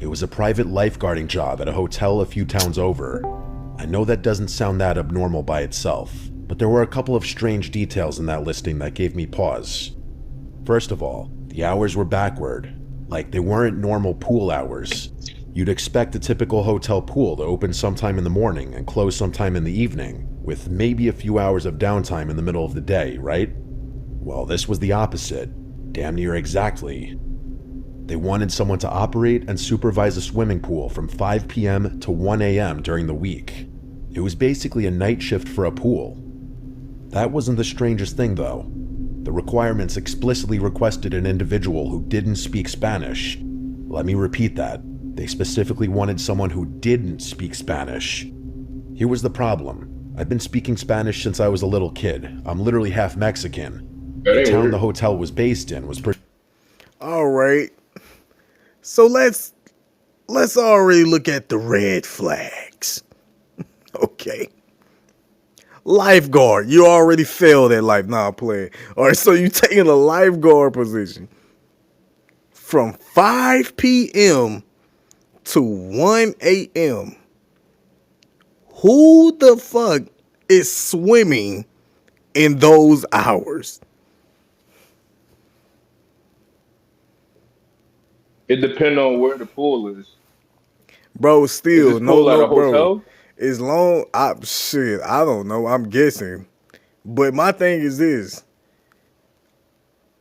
It was a private lifeguarding job at a hotel a few towns over. I know that doesn't sound that abnormal by itself, but there were a couple of strange details in that listing that gave me pause. First of all, the hours were backward, like they weren't normal pool hours. You'd expect a typical hotel pool to open sometime in the morning and close sometime in the evening, with maybe a few hours of downtime in the middle of the day, right? Well, this was the opposite, damn near exactly. They wanted someone to operate and supervise a swimming pool from 5 p.m. to 1 a.m. during the week. It was basically a night shift for a pool. That wasn't the strangest thing, though. The requirements explicitly requested an individual who didn't speak Spanish. Let me repeat that. They specifically wanted someone who didn't speak Spanish. Here was the problem. I've been speaking Spanish since I was a little kid. I'm literally half Mexican. The town the hotel was based in was pretty. All right. So let's already look at the red flags. Okay. Lifeguard. You already failed at life. Nah, I'm playing. All right, so you taking a lifeguard position from 5 p.m. to 1 a.m. Who the fuck is swimming in those hours? It depends on where the pool is. Bro, still Is this pool at a bro. hotel? As long I don't know. I'm guessing. But my thing is this.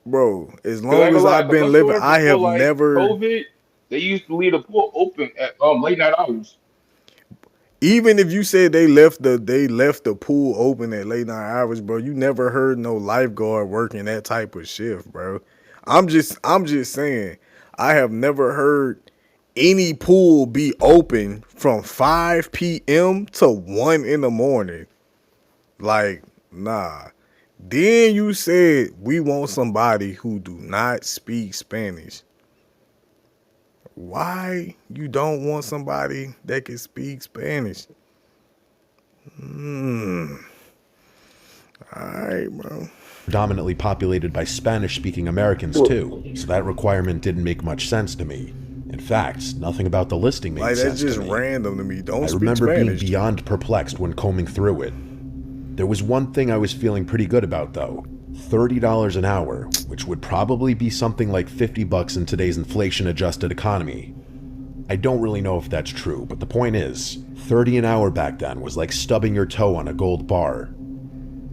Bro, as long as I've been living, I have never COVID, they used to leave the pool open at late night hours. Even if you said they left the pool open at late night hours, bro, you never heard no lifeguard working that type of shift, bro. I'm just saying, I have never heard any pool be open from 5 p.m. to 1 in the morning. Like, nah. Then you said we want somebody who do not speak Spanish. Why you don't want somebody that can speak Spanish? All right, bro. Predominantly populated by Spanish-speaking Americans too, so that requirement didn't make much sense to me. In fact, nothing about the listing made sense to me. That's just random to me. Don't speak Spanish. I remember being beyond perplexed when combing through it. There was one thing I was feeling pretty good about though. $30 an hour, which would probably be something like $50 in today's inflation-adjusted economy. I don't really know if that's true, but the point is, $30 an hour back then was like stubbing your toe on a gold bar.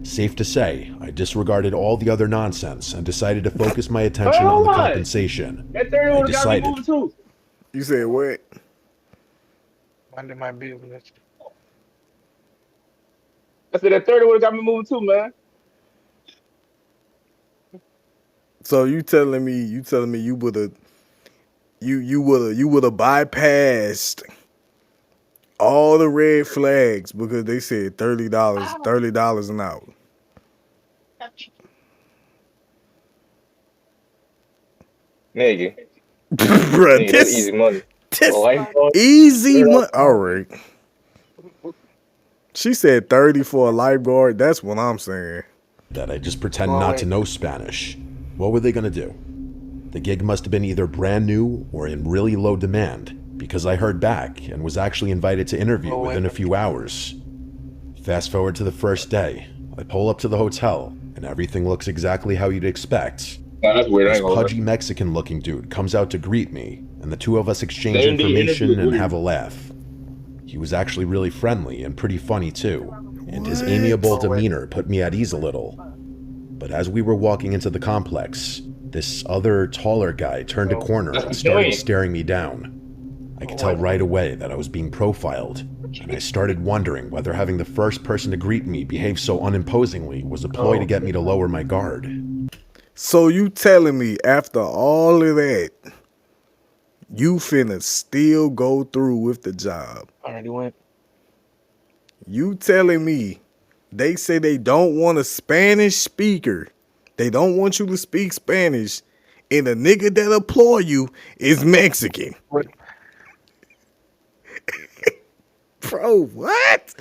Safe to say, I disregarded all the other nonsense and decided to focus my attention on the compensation. I decided. You said what? Minding my business. I said that 30 would have got me moving too, man. So you telling me you would have bypassed all the red flags because they said $30 an hour. Nigga. Bruh, nigga, that's easy money. Easy money. All right. She said 30 for a lifeguard. That's what I'm saying. That I just pretend not to know Spanish. What were they gonna do? The gig must have been either brand new or in really low demand, because I heard back and was actually invited to interview within a few hours. Fast forward to the first day. I pull up to the hotel, and everything looks exactly how you'd expect. That's weird. This pudgy Mexican-looking dude comes out to greet me, and the two of us exchange information and have a laugh. He was actually really friendly and pretty funny too, and his amiable demeanor put me at ease a little. But as we were walking into the complex, this other taller guy turned a corner and started staring me down. I could tell right away that I was being profiled, and I started wondering whether having the first person to greet me behave so unimposingly was a ploy to get me to lower my guard. So you telling me after all of that, you finna still go through with the job? Already went. You telling me they say they don't want a Spanish speaker. They don't want you to speak Spanish, and the nigga that employ you is Mexican. What? Bro, what?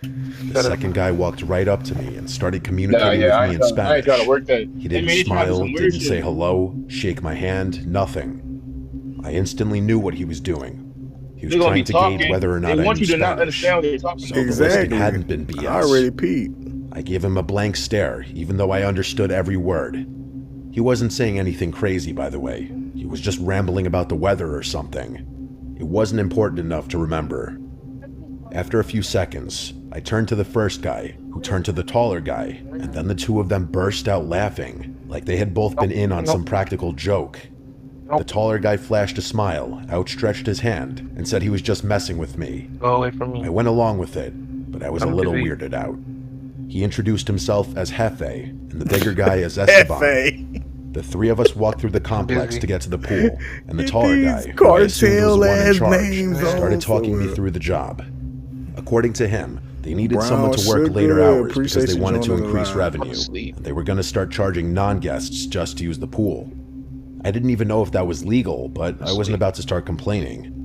The second guy walked right up to me and started communicating with me in Spanish. He didn't smile, didn't say hello, shake my hand, nothing. I instantly knew what he was doing. He was trying to gauge whether or not I knew Spanish. So the listing hadn't been BS. I already peeped. I gave him a blank stare, even though I understood every word. He wasn't saying anything crazy, by the way. He was just rambling about the weather or something. It wasn't important enough to remember. After a few seconds, I turned to the first guy, who turned to the taller guy, and then the two of them burst out laughing, like they had both been in on some practical joke. The taller guy flashed a smile, outstretched his hand, and said he was just messing with me. Go away from me. I went along with it, but I was a little weirded out. He introduced himself as Jefe, and the bigger guy as Esteban. The three of us walked through the complex to get to the pool, and the taller guy, who I assumed was the one in charge, started talking me through the job. According to him, They needed Brown someone to work sugar. later hours Appreciate because they you wanted to joining the increase line. revenue, and they were going to start charging non-guests just to use the pool. I didn't even know if that was legal, but I wasn't about to start complaining.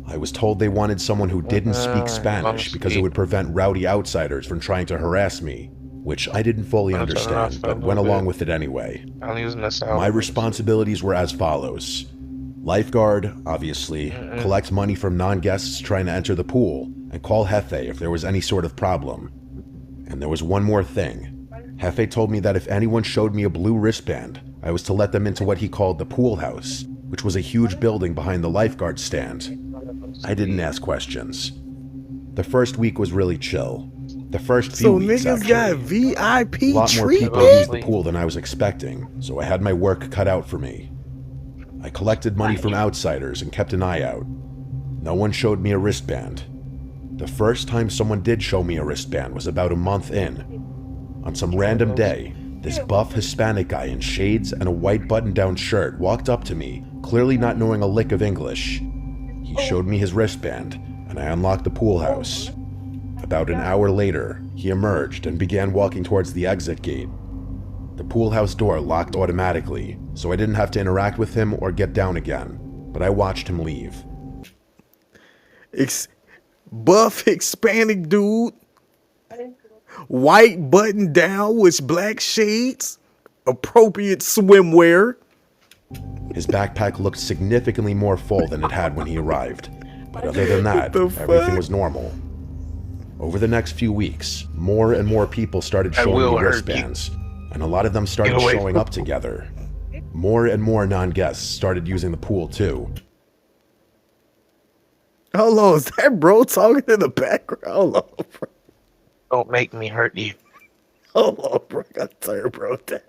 I was told they wanted someone who didn't speak Spanish because it would prevent rowdy outsiders from trying to harass me, which I didn't fully understand, but went along with it anyway. My responsibilities were as follows. Lifeguard, obviously, collect money from non-guests trying to enter the pool, and call Jefe if there was any sort of problem. And there was one more thing. Jefe told me that if anyone showed me a blue wristband, I was to let them into what he called the pool house, which was a huge building behind the lifeguard stand. I didn't ask questions. The first week was really chill. The first few weeks, niggas got VIP a lot more people treatment? used the pool than I was expecting, so I had my work cut out for me. I collected money from outsiders and kept an eye out. No one showed me a wristband. The first time someone did show me a wristband was about a month in. On some random day, this buff Hispanic guy in shades and a white button-down shirt walked up to me, clearly not knowing a lick of English. He showed me his wristband, and I unlocked the pool house. About an hour later, he emerged and began walking towards the exit gate. The pool house door locked automatically, so I didn't have to interact with him or get down again, but I watched him leave. Buff Hispanic dude, white button down with black shades, appropriate swimwear. His backpack looked significantly more full than it had when he arrived, but other than that, everything was normal. Over the next few weeks, more and more people started showing me wristbands, and a lot of them started showing up together. More and more non-guests started using the pool too. Hold on, is that bro talking in the background? Hold on, bro. Don't make me hurt you. Hold on, bro. I gotta turn bro down,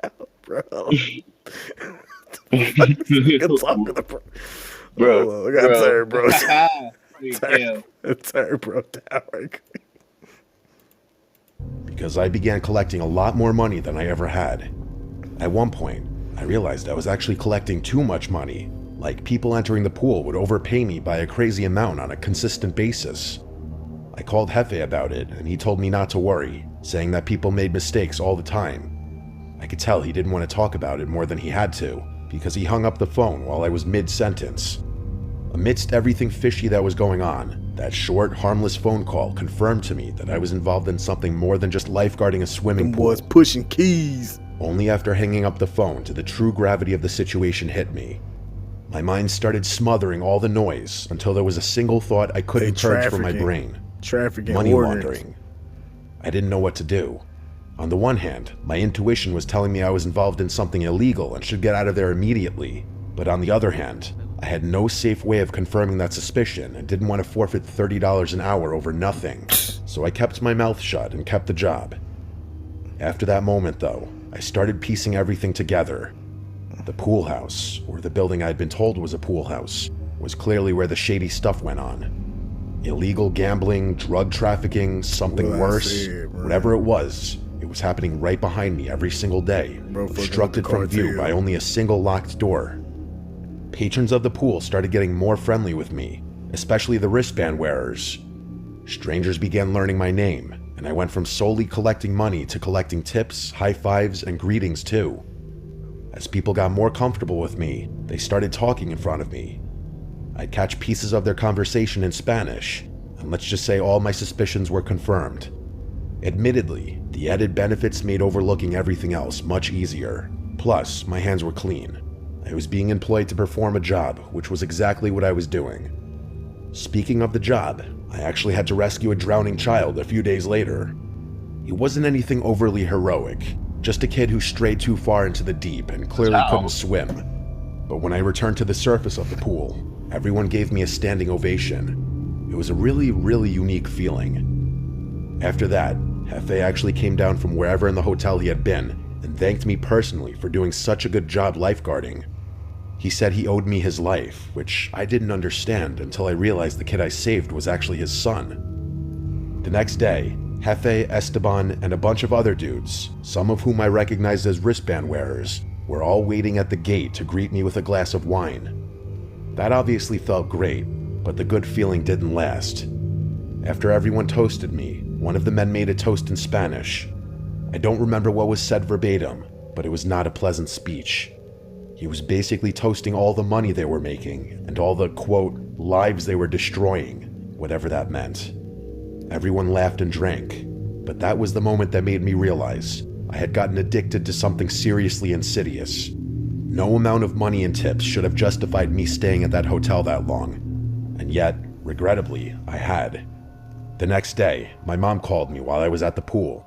bro. I gotta turn bro down. Turn bro down right quick. Because I began collecting a lot more money than I ever had. At one point, I realized I was actually collecting too much money. Like, people entering the pool would overpay me by a crazy amount on a consistent basis. I called Jefe about it, and he told me not to worry, saying that people made mistakes all the time. I could tell he didn't want to talk about it more than he had to, because he hung up the phone while I was mid-sentence. Amidst everything fishy that was going on, that short, harmless phone call confirmed to me that I was involved in something more than just lifeguarding a swimming pool. Was pushing keys. Only after hanging up the phone did the true gravity of the situation hit me. My mind started smothering all the noise until there was a single thought I couldn't purge from my brain. Money laundering. I didn't know what to do. On the one hand, my intuition was telling me I was involved in something illegal and should get out of there immediately. But on the other hand, I had no safe way of confirming that suspicion and didn't want to forfeit $30 an hour over nothing. So I kept my mouth shut and kept the job. After that moment, though, I started piecing everything together. The pool house, or the building I'd been told was a pool house, was clearly where the shady stuff went on. Illegal gambling, drug trafficking, something worse, whatever it was happening right behind me every single day, obstructed from view by only a single locked door. Patrons of the pool started getting more friendly with me, especially the wristband wearers. Strangers began learning my name, and I went from solely collecting money to collecting tips, high fives, and greetings too. As people got more comfortable with me, they started talking in front of me. I'd catch pieces of their conversation in Spanish, and let's just say all my suspicions were confirmed. Admittedly, the added benefits made overlooking everything else much easier. Plus, my hands were clean. I was being employed to perform a job, which was exactly what I was doing. Speaking of the job, I actually had to rescue a drowning child a few days later. It wasn't anything overly heroic, just a kid who strayed too far into the deep and clearly couldn't swim. But when I returned to the surface of the pool, everyone gave me a standing ovation. It was a really, really unique feeling. After that, Jefe actually came down from wherever in the hotel he had been and thanked me personally for doing such a good job lifeguarding. He said he owed me his life, which I didn't understand until I realized the kid I saved was actually his son. The next day, Jefe, Esteban, and a bunch of other dudes, some of whom I recognized as wristband wearers, were all waiting at the gate to greet me with a glass of wine. That obviously felt great, but the good feeling didn't last. After everyone toasted me, One of the men made a toast in Spanish. I don't remember what was said verbatim, but it was not a pleasant speech. He was basically toasting all the money they were making and all the, quote, lives they were destroying, whatever that meant. Everyone laughed and drank, but that was the moment that made me realize I had gotten addicted to something seriously insidious. No amount of money and tips should have justified me staying at that hotel that long, and yet, regrettably, I had. The next day, my mom called me while I was at the pool.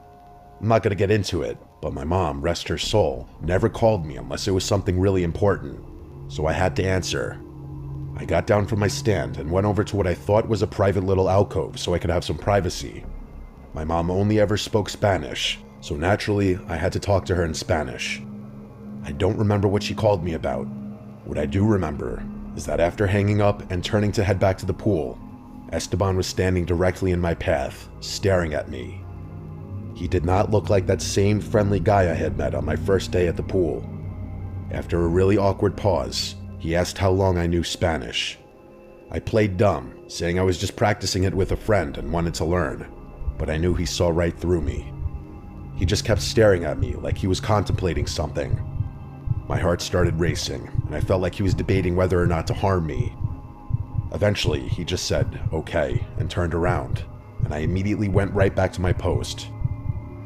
I'm not going to get into it, but my mom, rest her soul, never called me unless it was something really important, so I had to answer. I got down from my stand and went over to what I thought was a private little alcove so I could have some privacy. My mom only ever spoke Spanish, so naturally I had to talk to her in Spanish. I don't remember what she called me about. What I do remember is that after hanging up and turning to head back to the pool, Esteban was standing directly in my path, staring at me. He did not look like that same friendly guy I had met on my first day at the pool. After a really awkward pause, he asked how long I knew Spanish. I played dumb, saying I was just practicing it with a friend and wanted to learn, but I knew he saw right through me. He just kept staring at me like he was contemplating something. My heart started racing, and I felt like he was debating whether or not to harm me. Eventually, he just said, okay, and turned around, and I immediately went right back to my post.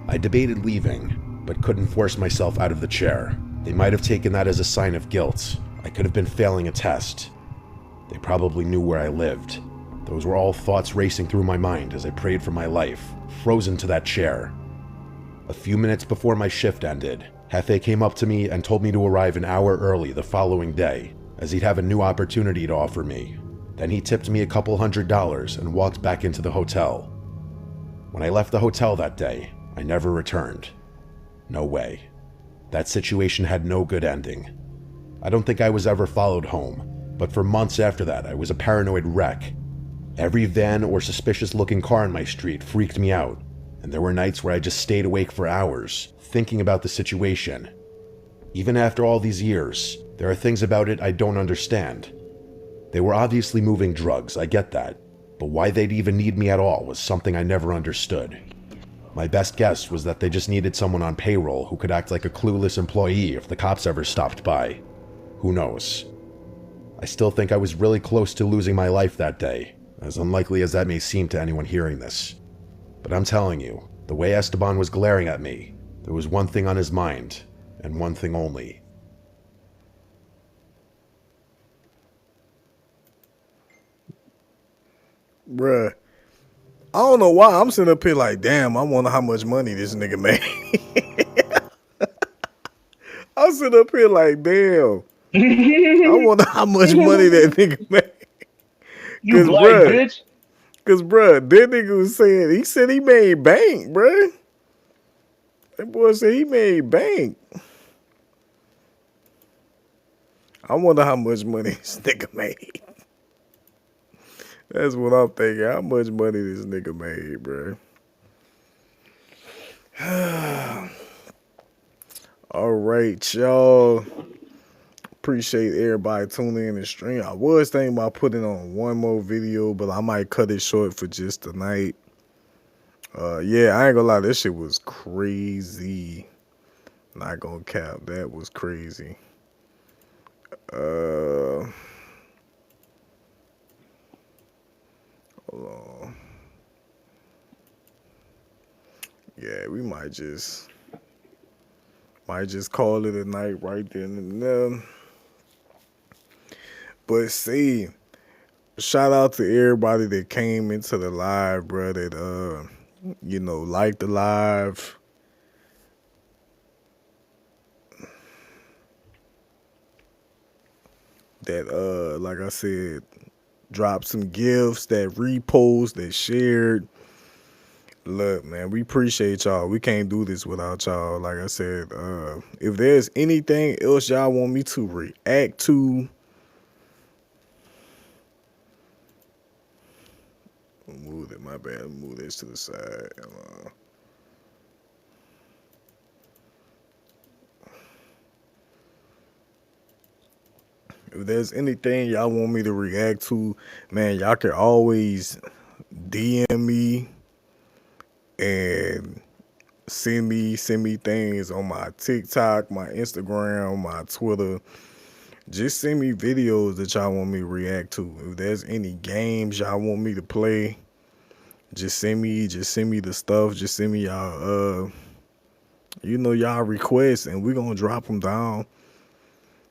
I debated leaving, but couldn't force myself out of the chair. They might have taken that as a sign of guilt. I could have been failing a test. They probably knew where I lived. Those were all thoughts racing through my mind as I prayed for my life, frozen to that chair. A few minutes before my shift ended, Hefe came up to me and told me to arrive an hour early the following day, as he'd have a new opportunity to offer me. Then he tipped me a couple $100 and walked back into the hotel. When I left the hotel that day, I never returned. No way. That situation had no good ending. I don't think I was ever followed home, but for months after that I was a paranoid wreck. Every van or suspicious-looking car on my street freaked me out, and there were nights where I just stayed awake for hours, thinking about the situation. Even after all these years, there are things about it I don't understand. They were obviously moving drugs, I get that, but why they'd even need me at all was something I never understood. My best guess was that they just needed someone on payroll who could act like a clueless employee if the cops ever stopped by. Who knows? I still think I was really close to losing my life that day, as unlikely as that may seem to anyone hearing this. But I'm telling you, the way Esteban was glaring at me, there was one thing on his mind, and one thing only. Bruh, I don't know why I'm sitting up here like, damn, I wonder how much money this nigga made. I'm sitting up here like, damn, I wonder how much money that nigga made. You black bitch. Cause bruh, that nigga was saying, he said he made bank, bruh. That boy said he made bank. I wonder how much money this nigga made. That's what I'm thinking. How much money this nigga made, bruh. All right, y'all. Appreciate everybody tuning in the stream. I was thinking about putting on one more video, but I might cut it short for just tonight. Yeah, I ain't gonna lie, this shit was crazy. Not gonna cap, that was crazy. Hold on. Yeah, we might just call it a night right then and there. But see, shout out to everybody that came into the live, bro, that liked the live. That like I said, dropped some gifts, that repost, that shared. Look, man, we appreciate y'all. We can't do this without y'all. Like I said, if there's anything else y'all want me to react to, move it. My bad. Move this to the side. If there's anything y'all want me to react to, man, y'all can always DM me. and send me things on my TikTok, my Instagram, my Twitter. Just send me videos that y'all want me to react to. If there's any games y'all want me to play, just send me the stuff. Just send me y'all y'all requests, and we're gonna drop them down.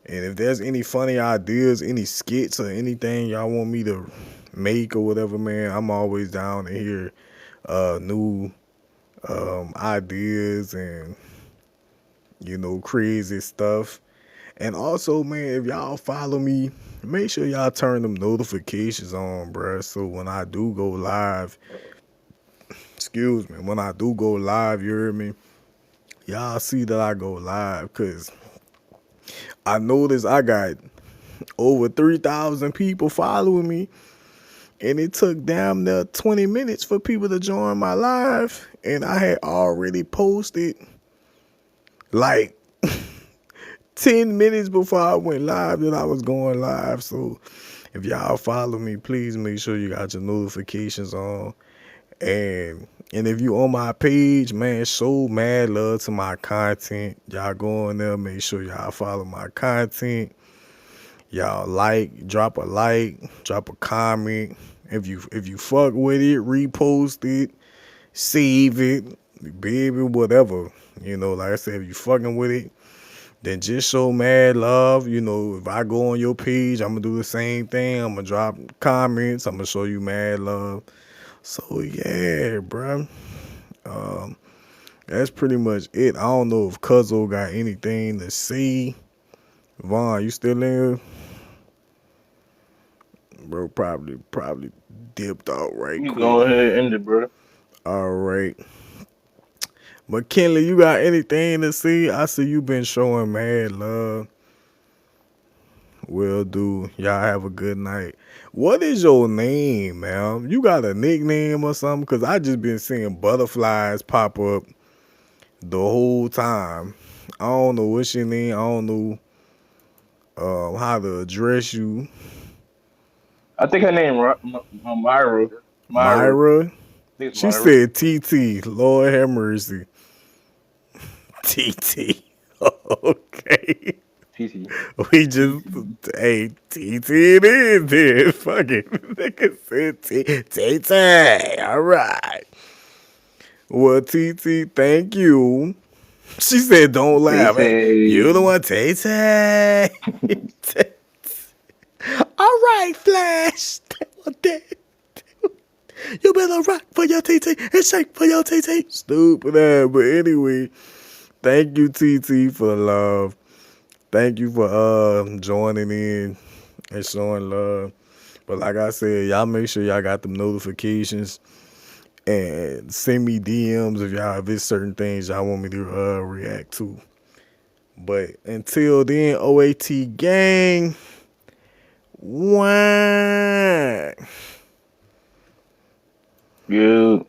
And if there's any funny ideas, any skits or anything y'all want me to make or whatever, man, I'm always down to hear new ideas and crazy stuff. And also, man, if y'all follow me, make sure y'all turn them notifications on, bruh. So when I do go live, when I do go live, you hear me? Y'all see that I go live, because I noticed I got over 3,000 people following me, and it took damn near 20 minutes for people to join my live, and I had already posted like 10 minutes before I went live that I was going live. So if y'all follow me, please make sure you got your notifications on. And if you on my page, man, show mad love to my content. Y'all go on there, make sure y'all follow my content. Y'all drop a comment. If you fuck with it, repost it, save it, baby, whatever. Like I said, if you fucking with it, then just show mad love. If I go on your page, I'm gonna do the same thing. I'm gonna drop comments. I'm gonna show you mad love. So yeah, bruh. That's pretty much it. I don't know if Cuzzo got anything to say. Vaughn, you still in? Bro, probably dipped out right You quick. go ahead and end it, bro. All right. McKinley, you got anything to say? I see you been showing mad love. Will do. Y'all have a good night. What is your name, man? You got a nickname or something? Because I just been seeing butterflies pop up the whole time. I don't know what's your name. I don't know how to address you. I think her name Myra. Myra? She Myra. said TT. Lord have mercy. TT. Okay. TT. We just, hey, TT it is then. Fuck it. Nigga said TT. All right. Well, TT, thank you. She said, don't laugh. Hey, you the one, TT. All right, Flash. You better rock for your TT and shake for your TT. Stupid ass. But anyway, thank you, TT, for the love. Thank you for joining in and showing love. But like I said, y'all make sure y'all got them notifications and send me DMs if it's certain things y'all want me to react to. But until then, OAT gang, one. Yeah.